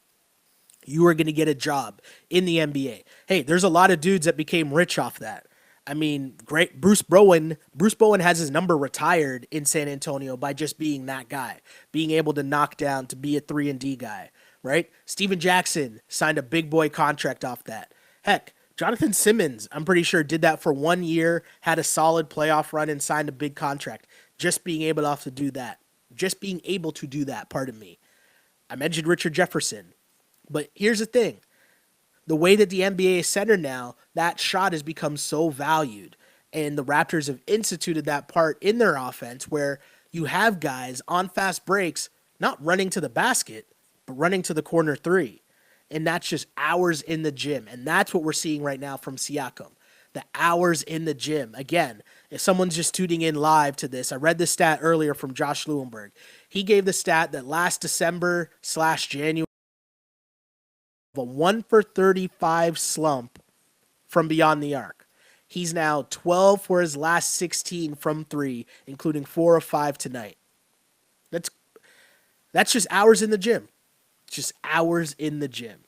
you were going to get a job in the NBA. Hey, there's a lot of dudes that became rich off that. I mean, great Bruce Bowen has his number retired in San Antonio by just being that guy, being able to knock down, to be a 3-and-D guy, right? Steven Jackson signed a big boy contract off that. Heck, Jonathan Simmons, I'm pretty sure, did that for 1 year, had a solid playoff run, and signed a big contract. Just being able to do that. Pardon me. I mentioned Richard Jefferson. But here's the thing. The way that the NBA is centered now, that shot has become so valued. And the Raptors have instituted that part in their offense where you have guys on fast breaks not running to the basket, but running to the corner three. And that's just hours in the gym. And that's what we're seeing right now from Siakam. The hours in the gym. Again, if someone's just tuning in live to this, I read this stat earlier from Josh Lewenberg. He gave the stat that last December/January, a 1-for-35 slump from beyond the arc. He's now 12 for his last 16 from three, including 4 of 5 tonight. That's just hours in the gym. Just hours in the gym.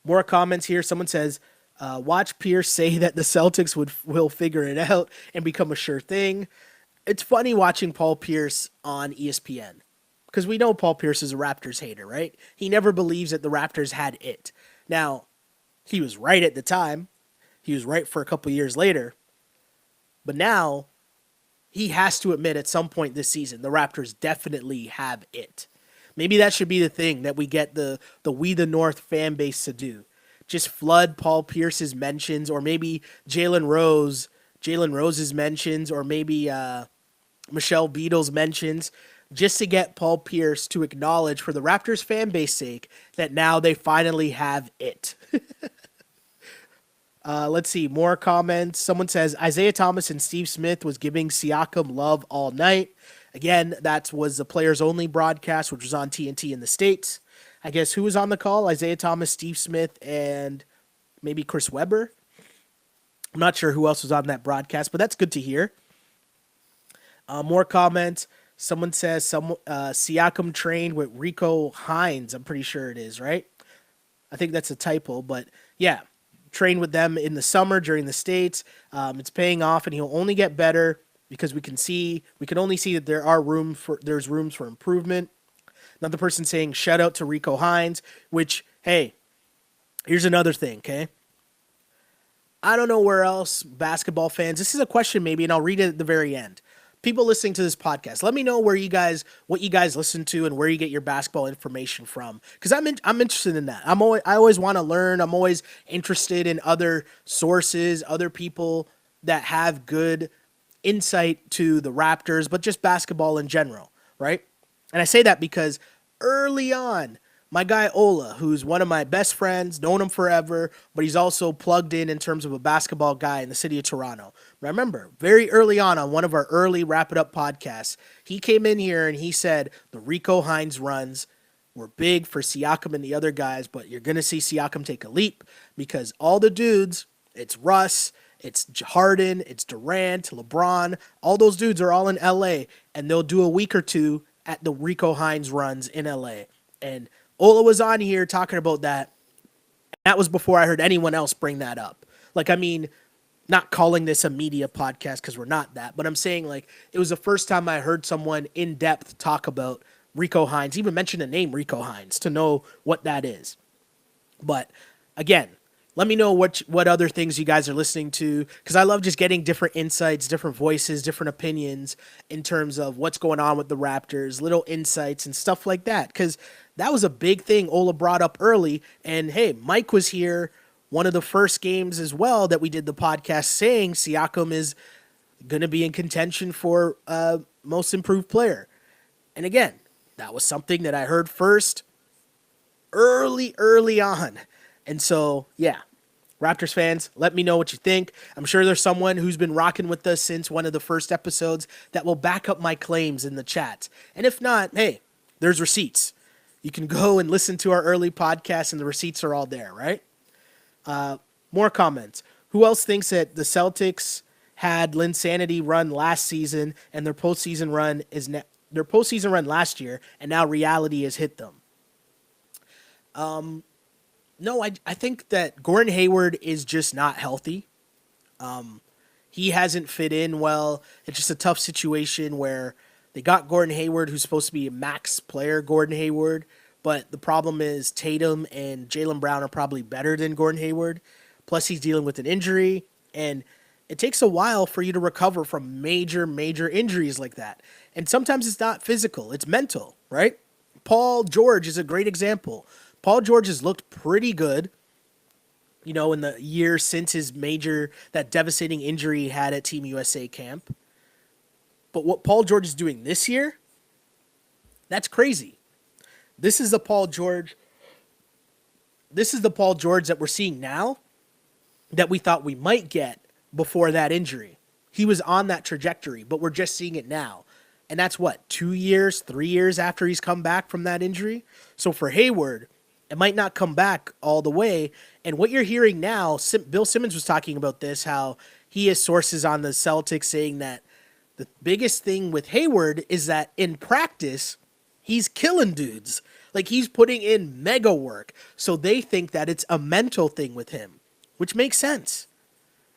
More comments here. Someone says, watch Pierce say that the Celtics will figure it out and become a sure thing. It's funny watching Paul Pierce on ESPN. Because we know Paul Pierce is a Raptors hater, right? He never believes that the Raptors had it. Now, he was right at the time. He was right for a couple years later. But now, he has to admit at some point this season, the Raptors definitely have it. Maybe that should be the thing that we get the We the North fan base to do. Just flood Paul Pierce's mentions, or maybe Jalen Rose's mentions, or maybe Michelle Beadle's mentions, just to get Paul Pierce to acknowledge, for the Raptors fan base sake, that now they finally have it. Let's see, more comments. Someone says, Isaiah Thomas and Steve Smith was giving Siakam love all night. Again, that was the Players Only broadcast, which was on TNT in the States. I guess who was on the call? Isaiah Thomas, Steve Smith, and maybe Chris Webber. I'm not sure who else was on that broadcast, but that's good to hear. More comments. Someone says Siakam trained with Rico Hines. I'm pretty sure it is, right? I think that's a typo, but yeah, trained with them in the summer during the States. It's paying off, and he'll only get better because we can only see that there's rooms for improvement. Another person saying shout out to Rico Hines, which, hey, here's another thing, okay? I don't know where else basketball fans, this is a question maybe, and I'll read it at the very end. People listening to this podcast, let me know what you guys listen to and where you get your basketball information from, because I'm interested in that. I always want to learn. I'm always interested in other sources, other people that have good insight to the Raptors, but just basketball in general, right? And I say that because early on, my guy Ola, who's one of my best friends, known him forever, but he's also plugged in terms of a basketball guy in the city of Toronto. Remember, very early on one of our early Wrap It Up podcasts, he came in here and he said the Rico Hines runs were big for Siakam and the other guys, but you're going to see Siakam take a leap because all the dudes, it's Russ, it's Harden, it's Durant, LeBron, all those dudes are all in LA, and they'll do a week or two at the Rico Hines runs in LA. And Ola was on here talking about that. That was before I heard anyone else bring that up. Like, I mean, not calling this a media podcast because we're not that, but I'm saying like it was the first time I heard someone in depth talk about Rico Hines, even mention the name Rico Hines to know what that is. But again, let me know what other things you guys are listening to because I love just getting different insights, different voices, different opinions in terms of what's going on with the Raptors, little insights and stuff like that. Because that was a big thing Ola brought up early. And hey, Mike was here one of the first games as well that we did the podcast saying Siakam is going to be in contention for most improved player. And again, that was something that I heard first early on. And so, yeah, Raptors fans, let me know what you think. I'm sure there's someone who's been rocking with us since one of the first episodes that will back up my claims in the chat. And if not, hey, there's receipts. You can go and listen to our early podcast and the receipts are all there, right? More comments. Who else thinks that the Celtics had Linsanity run last season and their postseason run their postseason run last year and now reality has hit them? No, I think that Gordon Hayward is just not healthy. He hasn't fit in well. It's just a tough situation where they got Gordon Hayward, who's supposed to be a max player, Gordon Hayward, but the problem is Tatum and Jaylen Brown are probably better than Gordon Hayward. Plus, he's dealing with an injury, and it takes a while for you to recover from major injuries like that. And sometimes it's not physical, it's mental, right? Paul George is a great example. Paul George has looked pretty good, in the year since that devastating injury he had at Team USA camp. But what Paul George is doing this year, that's crazy. This is the Paul George that we're seeing now that we thought we might get before that injury. He was on that trajectory, but we're just seeing it now. And that's 2 years, 3 years after he's come back from that injury. So for Hayward, it might not come back all the way. And what you're hearing now, Bill Simmons was talking about this, how he has sources on the Celtics saying that the biggest thing with Hayward is that in practice, he's killing dudes. Like he's putting in mega work. So they think that it's a mental thing with him, which makes sense.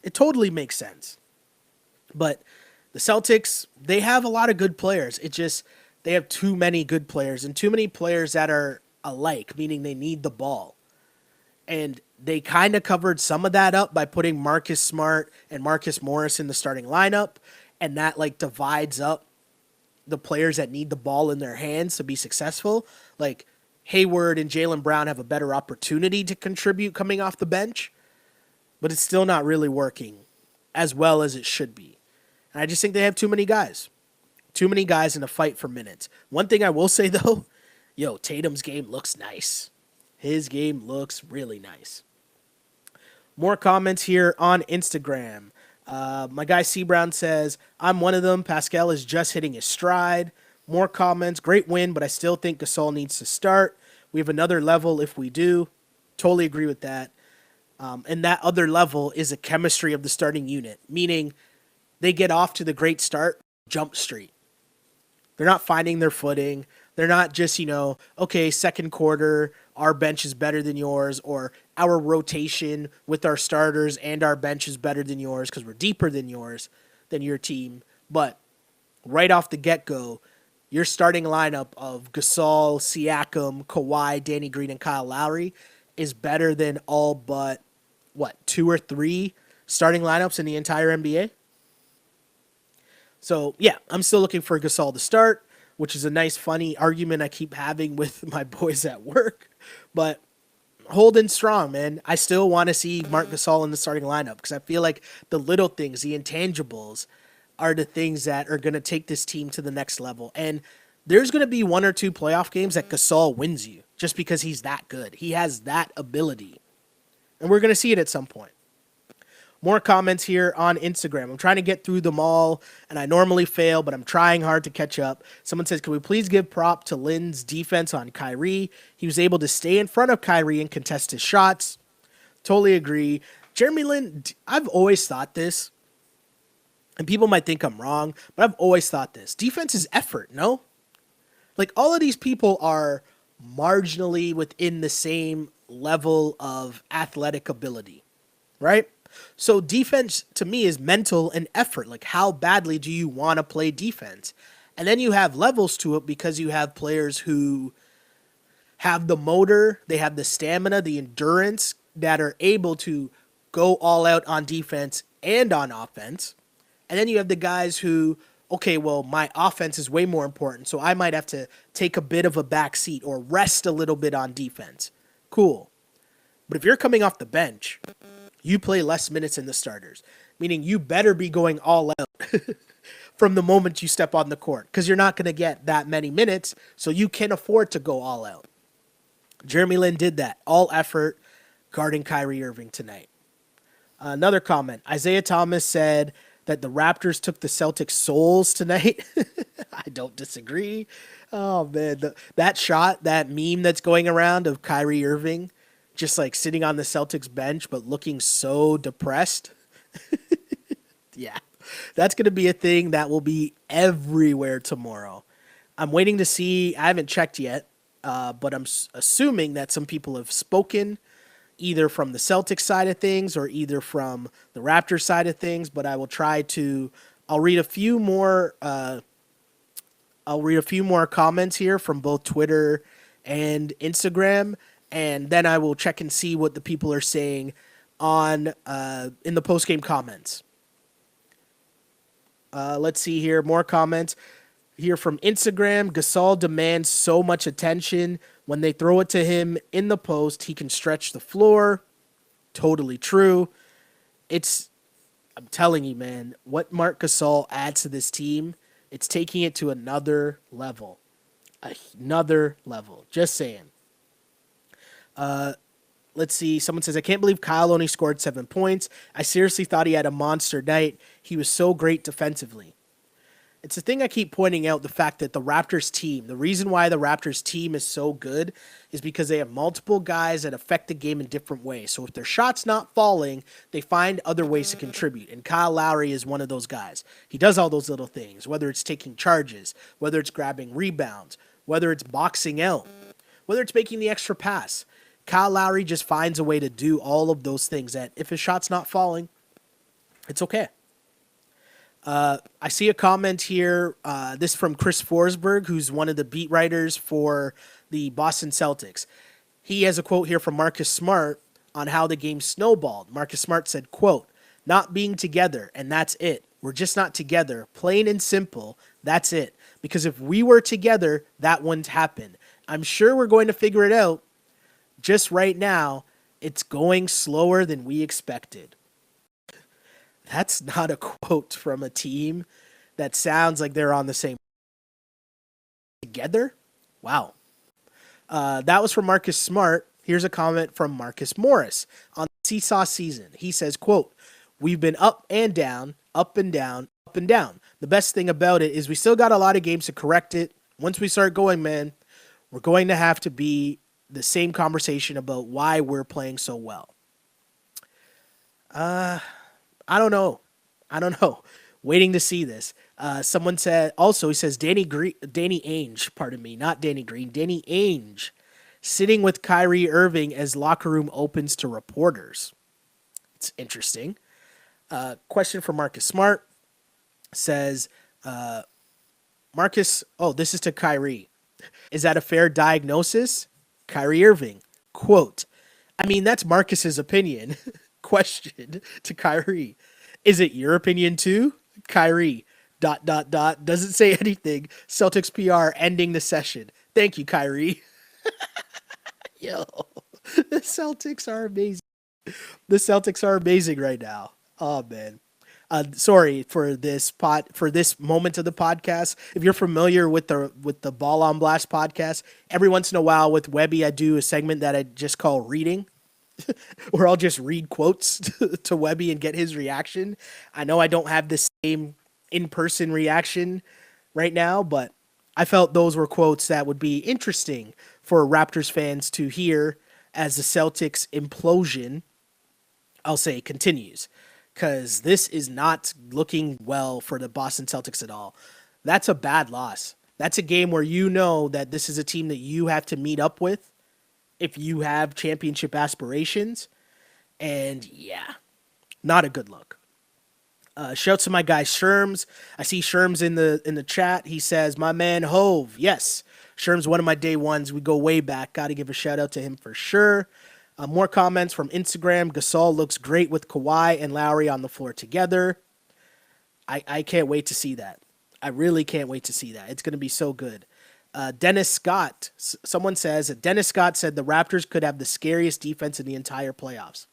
It totally makes sense. But the Celtics, they have a lot of good players. It just, they have too many good players and too many players that are alike, meaning they need the ball. And they kind of covered some of that up by putting Marcus Smart and Marcus Morris in the starting lineup. And that divides up the players that need the ball in their hands to be successful. Like Hayward and Jaylen Brown have a better opportunity to contribute coming off the bench, but it's still not really working as well as it should be. And I just think they have too many guys. Too many guys in a fight for minutes. One thing I will say though, Tatum's game looks nice. His game looks really nice. More comments here on Instagram. My guy C Brown says, I'm one of them. Pascal is just hitting his stride. More comments. Great win, but I still think Gasol needs to start. We have another level if we do. Totally agree with that. And that other level is the chemistry of the starting unit, meaning they get off to the great start, jump street. They're not finding their footing. They're not just, okay, second quarter, our bench is better than yours, or our rotation with our starters and our bench is better than yours because we're deeper than your team. But right off the get-go, your starting lineup of Gasol, Siakam, Kawhi, Danny Green, and Kyle Lowry is better than all but, 2 or 3 starting lineups in the entire NBA? So, yeah, I'm still looking for Gasol to start, which is a nice, funny argument I keep having with my boys at work. But holding strong, man. I still want to see Marc Gasol in the starting lineup because I feel like the little things, the intangibles, are the things that are going to take this team to the next level. And there's going to be 1 or 2 playoff games that Gasol wins you just because he's that good. He has that ability. And we're going to see it at some point. More comments here on Instagram. I'm trying to get through them all, and I normally fail, but I'm trying hard to catch up. Someone says, can we please give prop to Lin's defense on Kyrie? He was able to stay in front of Kyrie and contest his shots. Totally agree. Jeremy Lin, I've always thought this, and people might think I'm wrong, but I've always thought this. Defense is effort, no? Like, all of these people are marginally within the same level of athletic ability, right? So defense to me is mental and effort. Like, how badly do you want to play defense? And then you have levels to it because you have players who have the motor, they have the stamina, the endurance that are able to go all out on defense and on offense. And then you have the guys who, okay, well, my offense is way more important, so I might have to take a bit of a back seat or rest a little bit on defense. Cool. But if you're coming off the bench, you play less minutes than the starters, meaning you better be going all out from the moment you step on the court because you're not going to get that many minutes, so you can afford to go all out. Jeremy Lin did that, all effort, guarding Kyrie Irving tonight. Another comment, Isaiah Thomas said that the Raptors took the Celtics' souls tonight. I don't disagree. Oh, man, that shot, that meme that's going around of Kyrie Irving just like sitting on the Celtics bench but looking so depressed. Yeah, that's going to be a thing that will be everywhere tomorrow. I'm waiting to see. I haven't checked yet, but I'm assuming that some people have spoken either from the Celtics side of things or either from the Raptors side of things, but I will try to, I'll read a few more comments here from both Twitter and Instagram, and then I will check and see what the people are saying on in the post-game comments. Let's see here, more comments here from Instagram. Gasol demands so much attention. When they throw it to him in the post, he can stretch the floor. Totally true. I'm telling you, man, what Marc Gasol adds to this team, it's taking it to another level. Another level. Just saying. Let's see. Someone says, I can't believe Kyle only scored 7 points. I seriously thought he had a monster night. He was so great defensively. It's the thing I keep pointing out, the fact that the Raptors team, the reason why the Raptors team is so good is because they have multiple guys that affect the game in different ways. So if their shot's not falling, they find other ways to contribute. And Kyle Lowry is one of those guys. He does all those little things, whether it's taking charges, whether it's grabbing rebounds, whether it's boxing out, whether it's making the extra pass. Kyle Lowry just finds a way to do all of those things that if his shot's not falling, it's okay. I see a comment here, this from Chris Forsberg, who's one of the beat writers for the Boston Celtics. He has a quote here from Marcus Smart on how the game snowballed. Marcus Smart said, quote, not being together, and that's it. We're just not together. Plain and simple, that's it. Because if we were together, that wouldn't happen. I'm sure we're going to figure it out. Just right now, it's going slower than we expected. That's not a quote from a team that sounds like they're on the same together. Wow. That was from Marcus Smart. Here's a comment from Marcus Morris on the Seesaw season. He says, quote, we've been up and down, up and down, up and down. The best thing about it is we still got a lot of games to correct it. Once we start going, man, we're going to have to be the same conversation about why we're playing so well. I don't know. Waiting to see this. Someone said, also, he says, Danny Ainge, pardon me, not Danny Green, Danny Ainge, sitting with Kyrie Irving as locker room opens to reporters. It's interesting. Question for Marcus Smart says, Marcus, this is to Kyrie. Is that a fair diagnosis? Kyrie Irving, quote, I mean, that's Marcus's opinion. Question to Kyrie. Is it your opinion too? Kyrie, ... Doesn't say anything. Celtics PR ending the session. Thank you, Kyrie. Yo, the Celtics are amazing. The Celtics are amazing right now. Oh, man. Sorry for this moment of the podcast. If you're familiar with the Ball on Blast podcast, every once in a while with Webby, I do a segment that I just call reading, where I'll just read quotes to Webby and get his reaction. I know I don't have the same in-person reaction right now, but I felt those were quotes that would be interesting for Raptors fans to hear as the Celtics implosion, I'll say, continues. Because this is not looking well for the Boston Celtics at all. That's a bad loss. That's a game where you know that this is a team that you have to meet up with if you have championship aspirations. And yeah, Not a good look. Shouts to my guy Sherms. I see Sherms in the chat. He says, "My man Hove." Yes, Sherms, one of my day ones. We go way back. Got to give a shout out to him for sure. More comments from Instagram. Gasol looks great with Kawhi and Lowry on the floor together. I can't wait to see that. I really can't wait to see that. It's going to be so good. Dennis Scott. Someone says that Dennis Scott said the Raptors could have the scariest defense in the entire playoffs.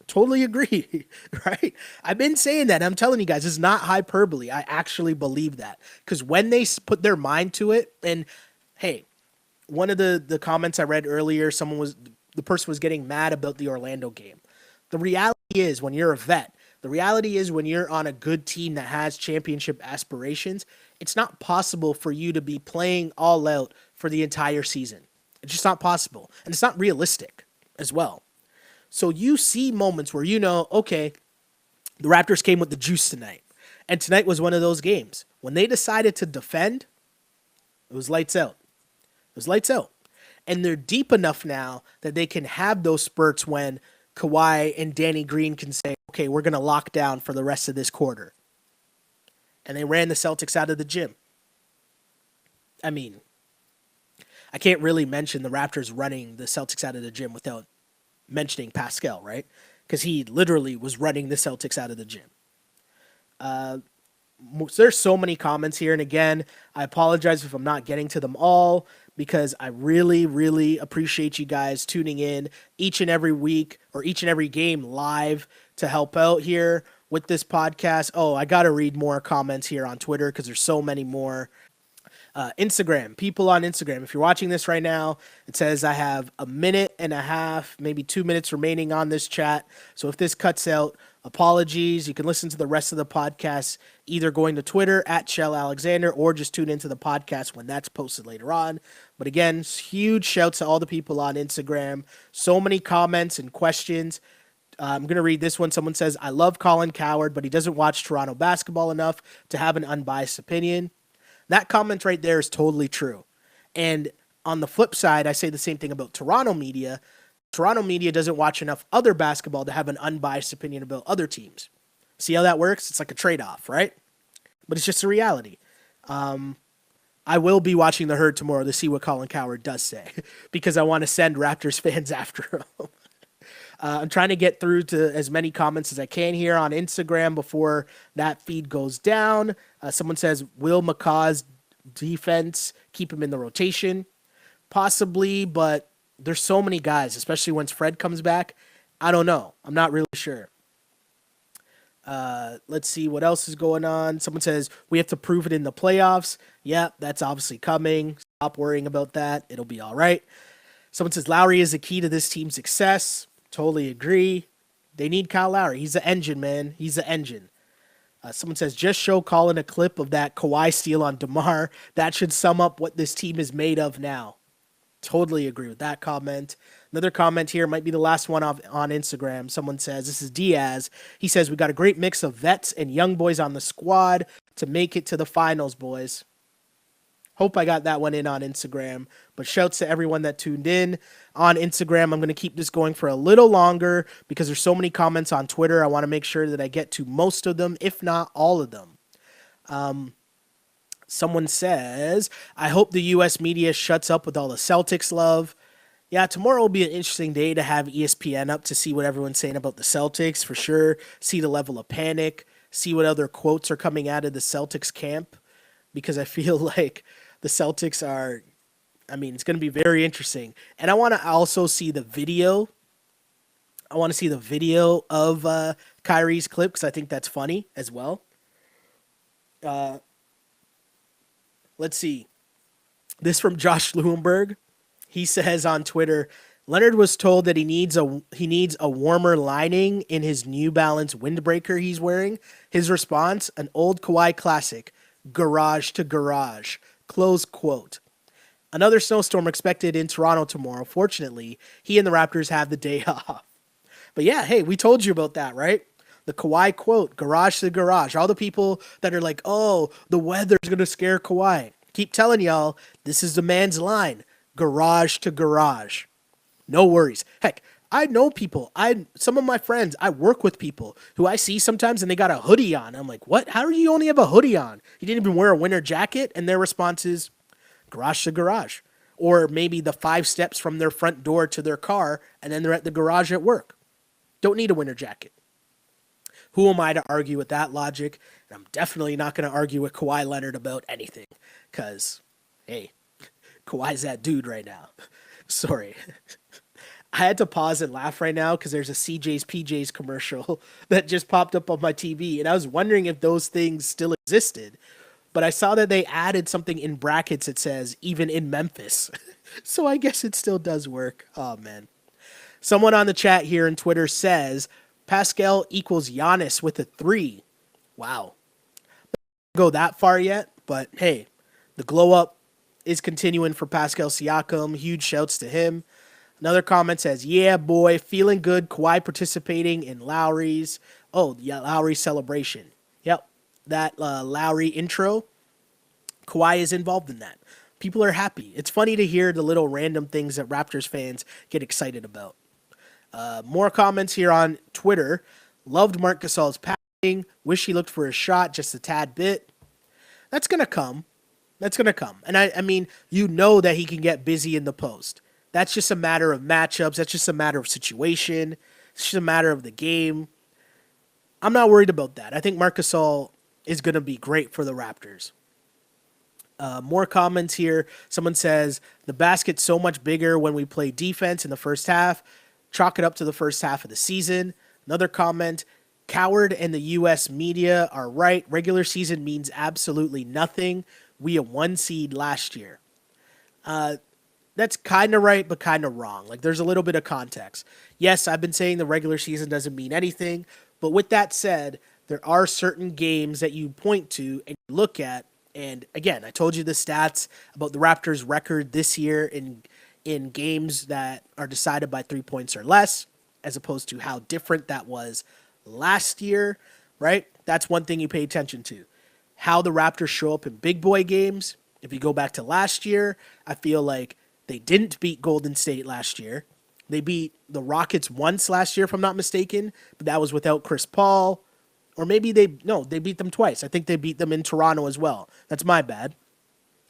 Totally agree, right? I've been saying that. I'm telling you guys, it's not hyperbole. I actually believe that. Because when they put their mind to it, and hey, one of the comments I read earlier, the person was getting mad about the Orlando game. The reality is when you're a vet, the reality is when you're on a good team that has championship aspirations, it's not possible for you to be playing all out for the entire season. It's just not possible. And it's not realistic as well. So you see moments where you know, okay, the Raptors came with the juice tonight. And tonight was one of those games. When they decided to defend, it was lights out. It was lights out. And they're deep enough now that they can have those spurts when Kawhi and Danny Green can say, okay, we're going to lock down for the rest of this quarter. And they ran the Celtics out of the gym. I mean, I can't really mention the Raptors running the Celtics out of the gym without mentioning Pascal, right? Because he literally was running the Celtics out of the gym. There's so many comments here. And again, I apologize if I'm not getting to them all because I really, really appreciate you guys tuning in each and every week or each and every game live to help out here with this podcast. Oh, I got to read more comments here on Twitter because there's so many more. Instagram, people on Instagram. If you're watching this right now, it says I have a minute and a half, maybe 2 minutes remaining on this chat. So if this cuts out, apologies. You can listen to the rest of the podcast either going to Twitter at Shell Alexander or just tune into the podcast when that's posted later on. But again, huge shouts to all the people on Instagram. So many comments and questions. I'm going to read this one. Someone says, I love Colin Cowherd, but he doesn't watch Toronto basketball enough to have an unbiased opinion. That comment right there is totally true. And on the flip side, I say the same thing about Toronto media. Toronto media doesn't watch enough other basketball to have an unbiased opinion about other teams. See how that works? It's like a trade-off, right? But it's just a reality. I will be watching the Herd tomorrow to see what Colin Cowherd does say because I want to send Raptors fans after him. I'm trying to get through to as many comments as I can here on Instagram before that feed goes down. Someone says, will McCaw's defense keep him in the rotation? Possibly, but there's so many guys, especially once Fred comes back. I don't know. I'm not really sure. Let's see what else is going on. Someone says, we have to prove it in the playoffs. Yeah, that's obviously coming. Stop worrying about that. It'll be all right. Someone says, Lowry is the key to this team's success. Totally agree. They need Kyle Lowry. He's the engine, man. He's the engine. Someone says, just show Colin a clip of that Kawhi steal on DeMar. That should sum up what this team is made of now. Totally agree with that comment. Another comment here might be the last one on Instagram. Someone says, this is Diaz. He says, we got a great mix of vets and young boys on the squad to make it to the finals, boys. Hope I got that one in on Instagram. But shouts to everyone that tuned in on Instagram. I'm going to keep this going for a little longer because there's so many comments on Twitter. I want to make sure that I get to most of them, if not all of them. Someone says, I hope the U.S. media shuts up with all the Celtics love. Yeah, tomorrow will be an interesting day to have ESPN up to see what everyone's saying about the Celtics, for sure. See the level of panic. See what other quotes are coming out of the Celtics camp. Because I feel like the Celtics are, it's going to be very interesting. And I want to also see the video. I want to see the video of Kyrie's clip because I think that's funny as well. Let's see. This from Josh Lewinberg. He says on Twitter, Leonard was told that he needs a warmer lining in his New Balance windbreaker he's wearing. His response, an old Kawhi classic, garage to garage, close quote. Another snowstorm expected in Toronto tomorrow. Fortunately, he and the Raptors have the day off. But yeah, hey, we told you about that, right? The Kawhi quote, garage to garage. All the people that are like, oh, the weather's going to scare Kawhi. Keep telling y'all, this is the man's line. Garage to garage. No worries. Heck, I know people. Some of my friends, I work with people who I see sometimes and they got a hoodie on. I'm like, what? How do you only have a hoodie on? You didn't even wear a winter jacket? And their response is garage to garage. Or maybe the 5 steps from their front door to their car, and then they're at the garage at work. Don't need a winter jacket. Who am I to argue with that logic? And I'm definitely not going to argue with Kawhi Leonard about anything. Because, hey, Kawhi's that dude right now. Sorry. I had to pause and laugh right now because there's a CJ's PJ's commercial that just popped up on my TV. And I was wondering if those things still existed. But I saw that they added something in brackets that says, even in Memphis. So I guess it still does work. Oh, man. Someone on the chat here in Twitter says, Pascal equals Giannis with a 3. Wow. Don't go that far yet, but hey, the glow up is continuing for Pascal Siakam. Huge shouts to him. Another comment says, yeah, boy, feeling good. Kawhi participating in Lowry's. Oh, yeah, Lowry celebration. Yep, that Lowry intro. Kawhi is involved in that. People are happy. It's funny to hear the little random things that Raptors fans get excited about. More comments here on Twitter. Loved Marc Gasol's passing. Wish he looked for a shot just a tad bit. That's going to come. That's going to come. And I mean, you know that he can get busy in the post. That's just a matter of matchups. That's just a matter of situation. It's just a matter of the game. I'm not worried about that. I think Marc Gasol is going to be great for the Raptors. More comments here. Someone says, the basket's so much bigger when we play defense in the first half. Chalk it up to the first half of the season. Another comment, Coward and the U.S. media are right. Regular season means absolutely nothing. We a 1 seed last year. That's kind of right, but kind of wrong. Like, there's a little bit of context. Yes, I've been saying the regular season doesn't mean anything, but with that said, there are certain games that you point to and look at. And again, I told you the stats about the Raptors' record this year in games that are decided by 3 points or less, as opposed to how different that was last year, right? That's one thing you pay attention to. How the Raptors show up in big boy games. If you go back to last year, I feel like they didn't beat Golden State last year. They beat the Rockets once last year, if I'm not mistaken, but that was without Chris Paul. Or maybe they beat them twice. I think they beat them in Toronto as well. That's my bad.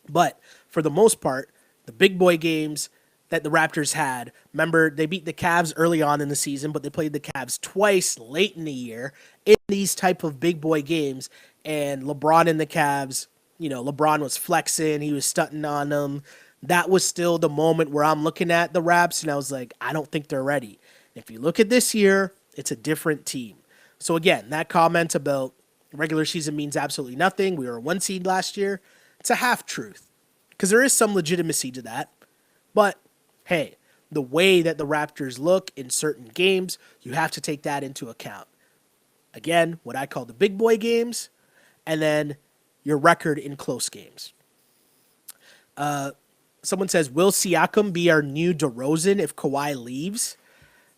But for the most part, the big boy games that the Raptors had, remember, they beat the Cavs early on in the season, but they played the Cavs twice late in the year in these type of big boy games. And LeBron and the Cavs, LeBron was flexing. He was stunting on them. That was still the moment where I'm looking at the Raps, and I was like, I don't think they're ready. If you look at this year, it's a different team. So again, that comment about regular season means absolutely nothing. We were a 1 seed last year. It's a half truth because there is some legitimacy to that. But hey, the way that the Raptors look in certain games, you have to take that into account. Again, what I call the big boy games, and then your record in close games. Someone says, will Siakam be our new DeRozan if Kawhi leaves?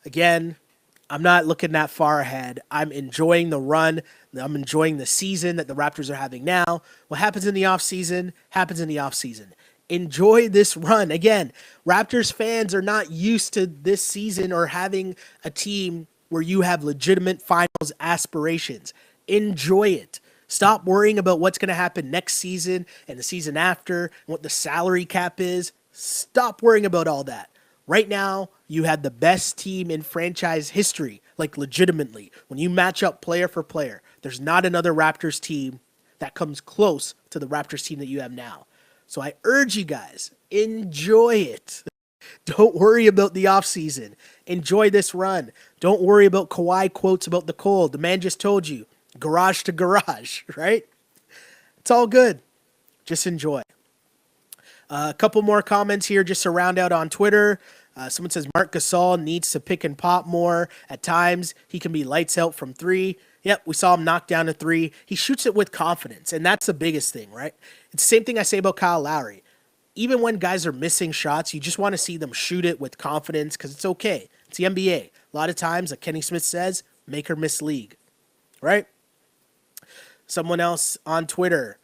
Again, I'm not looking that far ahead. I'm enjoying the run. I'm enjoying the season that the Raptors are having now. What happens in the offseason, happens in the offseason. Enjoy this run. Again, Raptors fans are not used to this season or having a team where you have legitimate finals aspirations. Enjoy it. Stop worrying about what's going to happen next season and the season after and what the salary cap is. Stop worrying about all that. Right now, you had the best team in franchise history, like legitimately. When you match up player for player, there's not another Raptors team that comes close to the Raptors team that you have now. So I urge you guys, enjoy it. Don't worry about the offseason. Enjoy this run. Don't worry about Kawhi quotes about the cold. The man just told you. Garage to garage, right? It's all good. Just enjoy. A couple more comments here just to round out on Twitter. Someone says Marc Gasol needs to pick and pop more. At times, he can be lights out from 3. Yep, we saw him knock down a 3. He shoots it with confidence, and that's the biggest thing, right? It's the same thing I say about Kyle Lowry. Even when guys are missing shots, you just want to see them shoot it with confidence because it's okay. It's the NBA. A lot of times, like Kenny Smith says, make or miss league, right? Someone else on Twitter,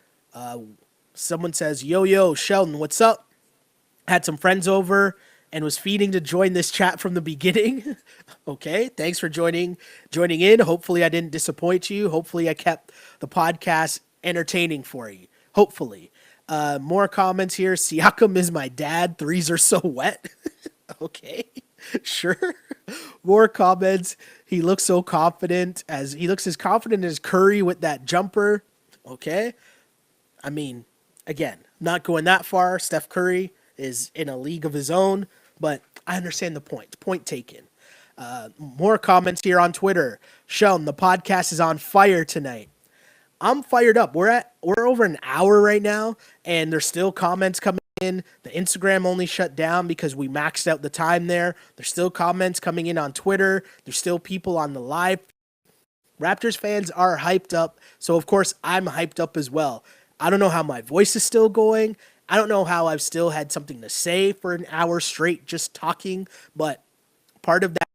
someone says, yo, Sheldon, what's up? Had some friends over, and was feeding to join this chat from the beginning. Okay, thanks for joining in. Hopefully I didn't disappoint you. Hopefully I kept the podcast entertaining for you. Hopefully. More comments here. Siakam is my dad. Threes are so wet. Okay, sure. More comments. He looks so confident, as he looks as confident as Curry with that jumper. Okay. I mean, again, not going that far. Steph Curry is in a league of his own, but I understand the point. Point taken. More comments here on Twitter. Sheldon, the podcast is on fire tonight. I'm fired up. We're over an hour right now, and there's still comments coming in. The Instagram only shut down because we maxed out the time there. There's still comments coming in on Twitter. There's still people on the live. Raptors fans are hyped up, so of course I'm hyped up as well. I don't know how my voice is still going. I don't know how I've still had something to say for an hour straight just talking, but part of that,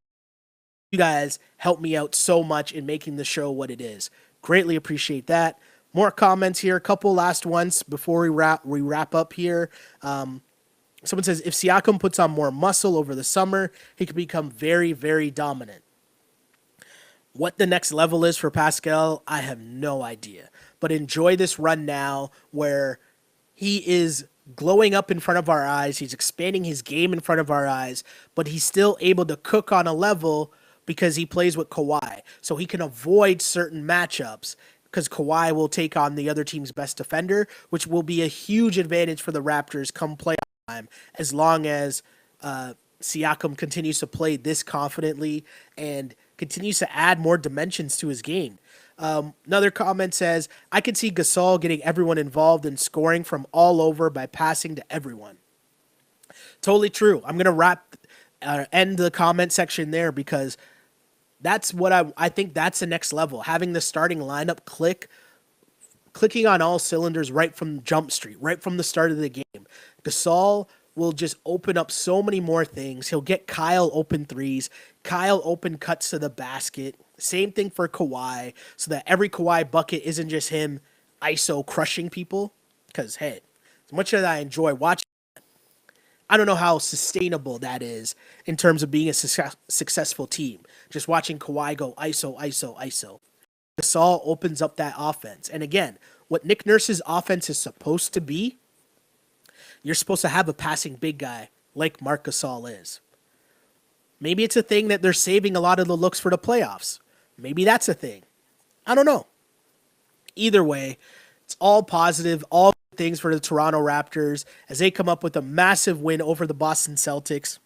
you guys help me out so much in making the show what it is. Greatly appreciate that. More comments here. A couple last ones before we wrap up here. Someone says, if Siakam puts on more muscle over the summer, he could become very, very dominant. What the next level is for Pascal, I have no idea. But enjoy this run now where he is glowing up in front of our eyes. He's expanding his game in front of our eyes, but he's still able to cook on a level because he plays with Kawhi. So he can avoid certain matchups because Kawhi will take on the other team's best defender, which will be a huge advantage for the Raptors come playoff time, as long as Siakam continues to play this confidently and continues to add more dimensions to his game. Another comment says, I could see Gasol getting everyone involved in scoring from all over by passing to everyone. Totally true. I'm going to end the comment section there because that's what I think that's the next level. Having the starting lineup clicking on all cylinders right from Jump Street, right from the start of the game. Gasol will just open up so many more things. He'll get Kyle open threes, Kyle open cuts to the basket. Same thing for Kawhi, so that every Kawhi bucket isn't just him ISO crushing people. Because, hey, as much as I enjoy watching, I don't know how sustainable that is in terms of being a successful team. Just watching Kawhi go ISO, ISO, ISO. Gasol opens up that offense. And again, what Nick Nurse's offense is supposed to be, you're supposed to have a passing big guy like Marc Gasol is. Maybe it's a thing that they're saving a lot of the looks for the playoffs. Maybe that's a thing. I don't know. Either way, it's all positive, all good things for the Toronto Raptors as they come up with a massive win over the Boston Celtics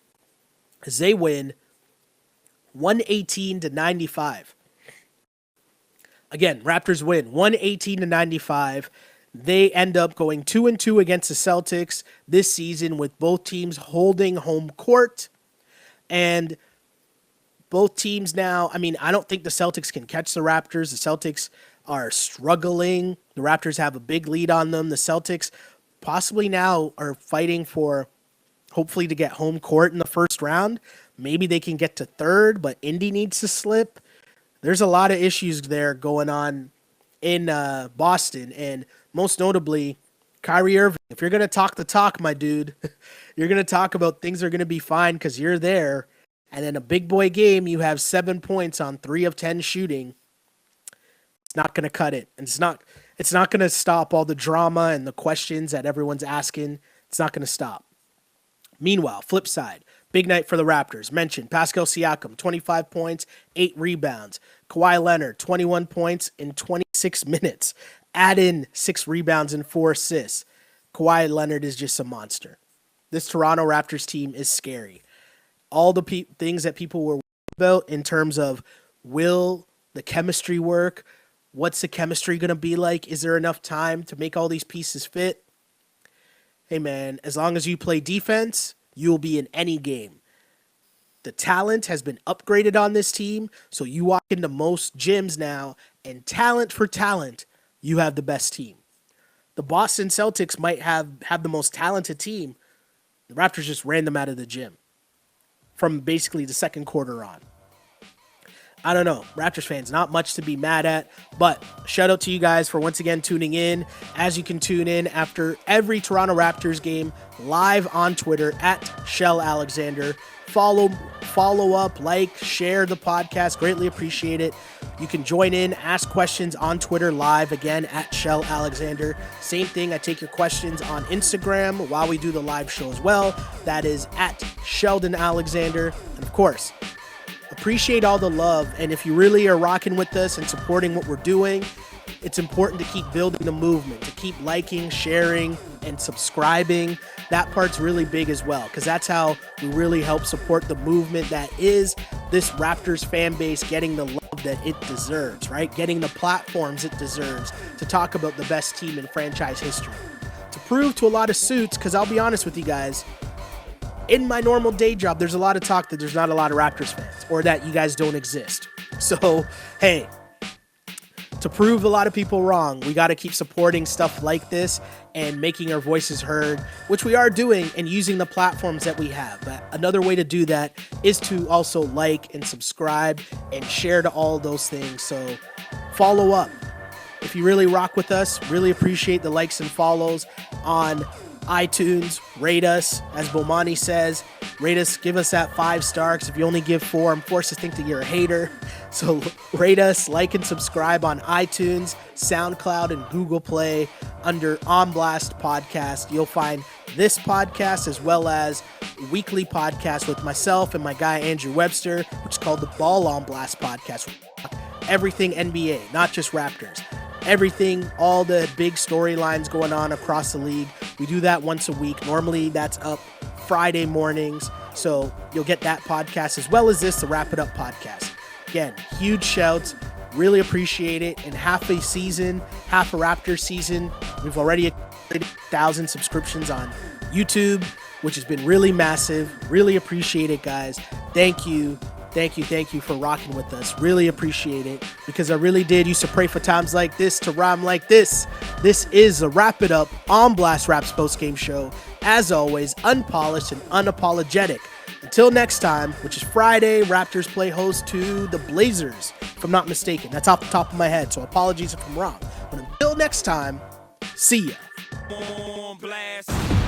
as they win 118-95. Again, Raptors win 118-95. They end up going 2-2 against the Celtics this season with both teams holding home court. And both teams now, I mean, I don't think the Celtics can catch the Raptors. The Celtics are struggling. The Raptors have a big lead on them. The Celtics possibly now are fighting for, hopefully, to get home court in the first round. Maybe they can get to third, but Indy needs to slip. There's a lot of issues there going on in Boston, and most notably, Kyrie Irving. If you're going to talk the talk, my dude, you're going to talk about things are going to be fine because you're there, and in a big boy game, you have 7 points on 3 of 10 shooting. It's not going to cut it, and it's not going to stop all the drama and the questions that everyone's asking. It's not going to stop. Meanwhile, flip side, big night for the Raptors. Mentioned Pascal Siakam, 25 points, 8 rebounds. Kawhi Leonard, 21 points in 26 minutes. Add in 6 rebounds and 4 assists. Kawhi Leonard is just a monster. This Toronto Raptors team is scary. All the things that people were worried about in terms of will the chemistry work? What's the chemistry going to be like? Is there enough time to make all these pieces fit? Hey, man, as long as you play defense, you'll be in any game. The talent has been upgraded on this team, so you walk into most gyms now, and talent for talent, you have the best team. The Boston Celtics might have the most talented team. The Raptors just ran them out of the gym from basically the second quarter on. I don't know, Raptors fans, not much to be mad at, but shout out to you guys for once again tuning in. As you can tune in after every Toronto Raptors game live on Twitter at Shell Alexander. Follow up, like, share the podcast. Greatly appreciate it. You can join in, ask questions on Twitter live again at Shell Alexander. Same thing, I take your questions on Instagram while we do the live show as well. That is at Sheldon Alexander. And of course, appreciate all the love, and if you really are rocking with us and supporting what we're doing, it's important to keep building the movement, to keep liking, sharing, and subscribing. That part's really big as well, because that's how we really help support the movement that is this Raptors fan base getting the love that it deserves, right? Getting the platforms it deserves to talk about the best team in franchise history. To prove to a lot of suits, because I'll be honest with you guys, in my normal day job, there's a lot of talk that there's not a lot of Raptors fans or that you guys don't exist. So, hey, to prove a lot of people wrong, we got to keep supporting stuff like this and making our voices heard, which we are doing and using the platforms that we have. But another way to do that is to also like and subscribe and share to all those things. So follow up. If you really rock with us, really appreciate the likes and follows on iTunes. Rate us, as Bomani says. Rate us, give us that 5-star, because if you only give 4, I'm forced to think that you're a hater. So rate us, like and subscribe on iTunes, SoundCloud, and Google Play under On Blast Podcast. You'll find this podcast as well as weekly podcast with myself and my guy Andrew Webster, which is called the Ball On Blast Podcast. Everything NBA, not just Raptors. Everything, all the big storylines going on across the league. We do that once a week. Normally that's up Friday mornings. So you'll get that podcast as well as this, the Wrap It Up podcast. Again, huge shouts. Really appreciate it. In half a season, half a Raptors season, we've already exceeded 1,000 subscriptions on YouTube, which has been really massive. Really appreciate it, guys. Thank you. Thank you for rocking with us. Really appreciate it, because I really did used to pray for times like this to rhyme like this. This is a Wrap It Up On Blast Raps post-game show. As always, unpolished and unapologetic. Until next time, which is Friday, Raptors play host to the Blazers, if I'm not mistaken. That's off the top of my head, so apologies if I'm wrong. But until next time, see ya.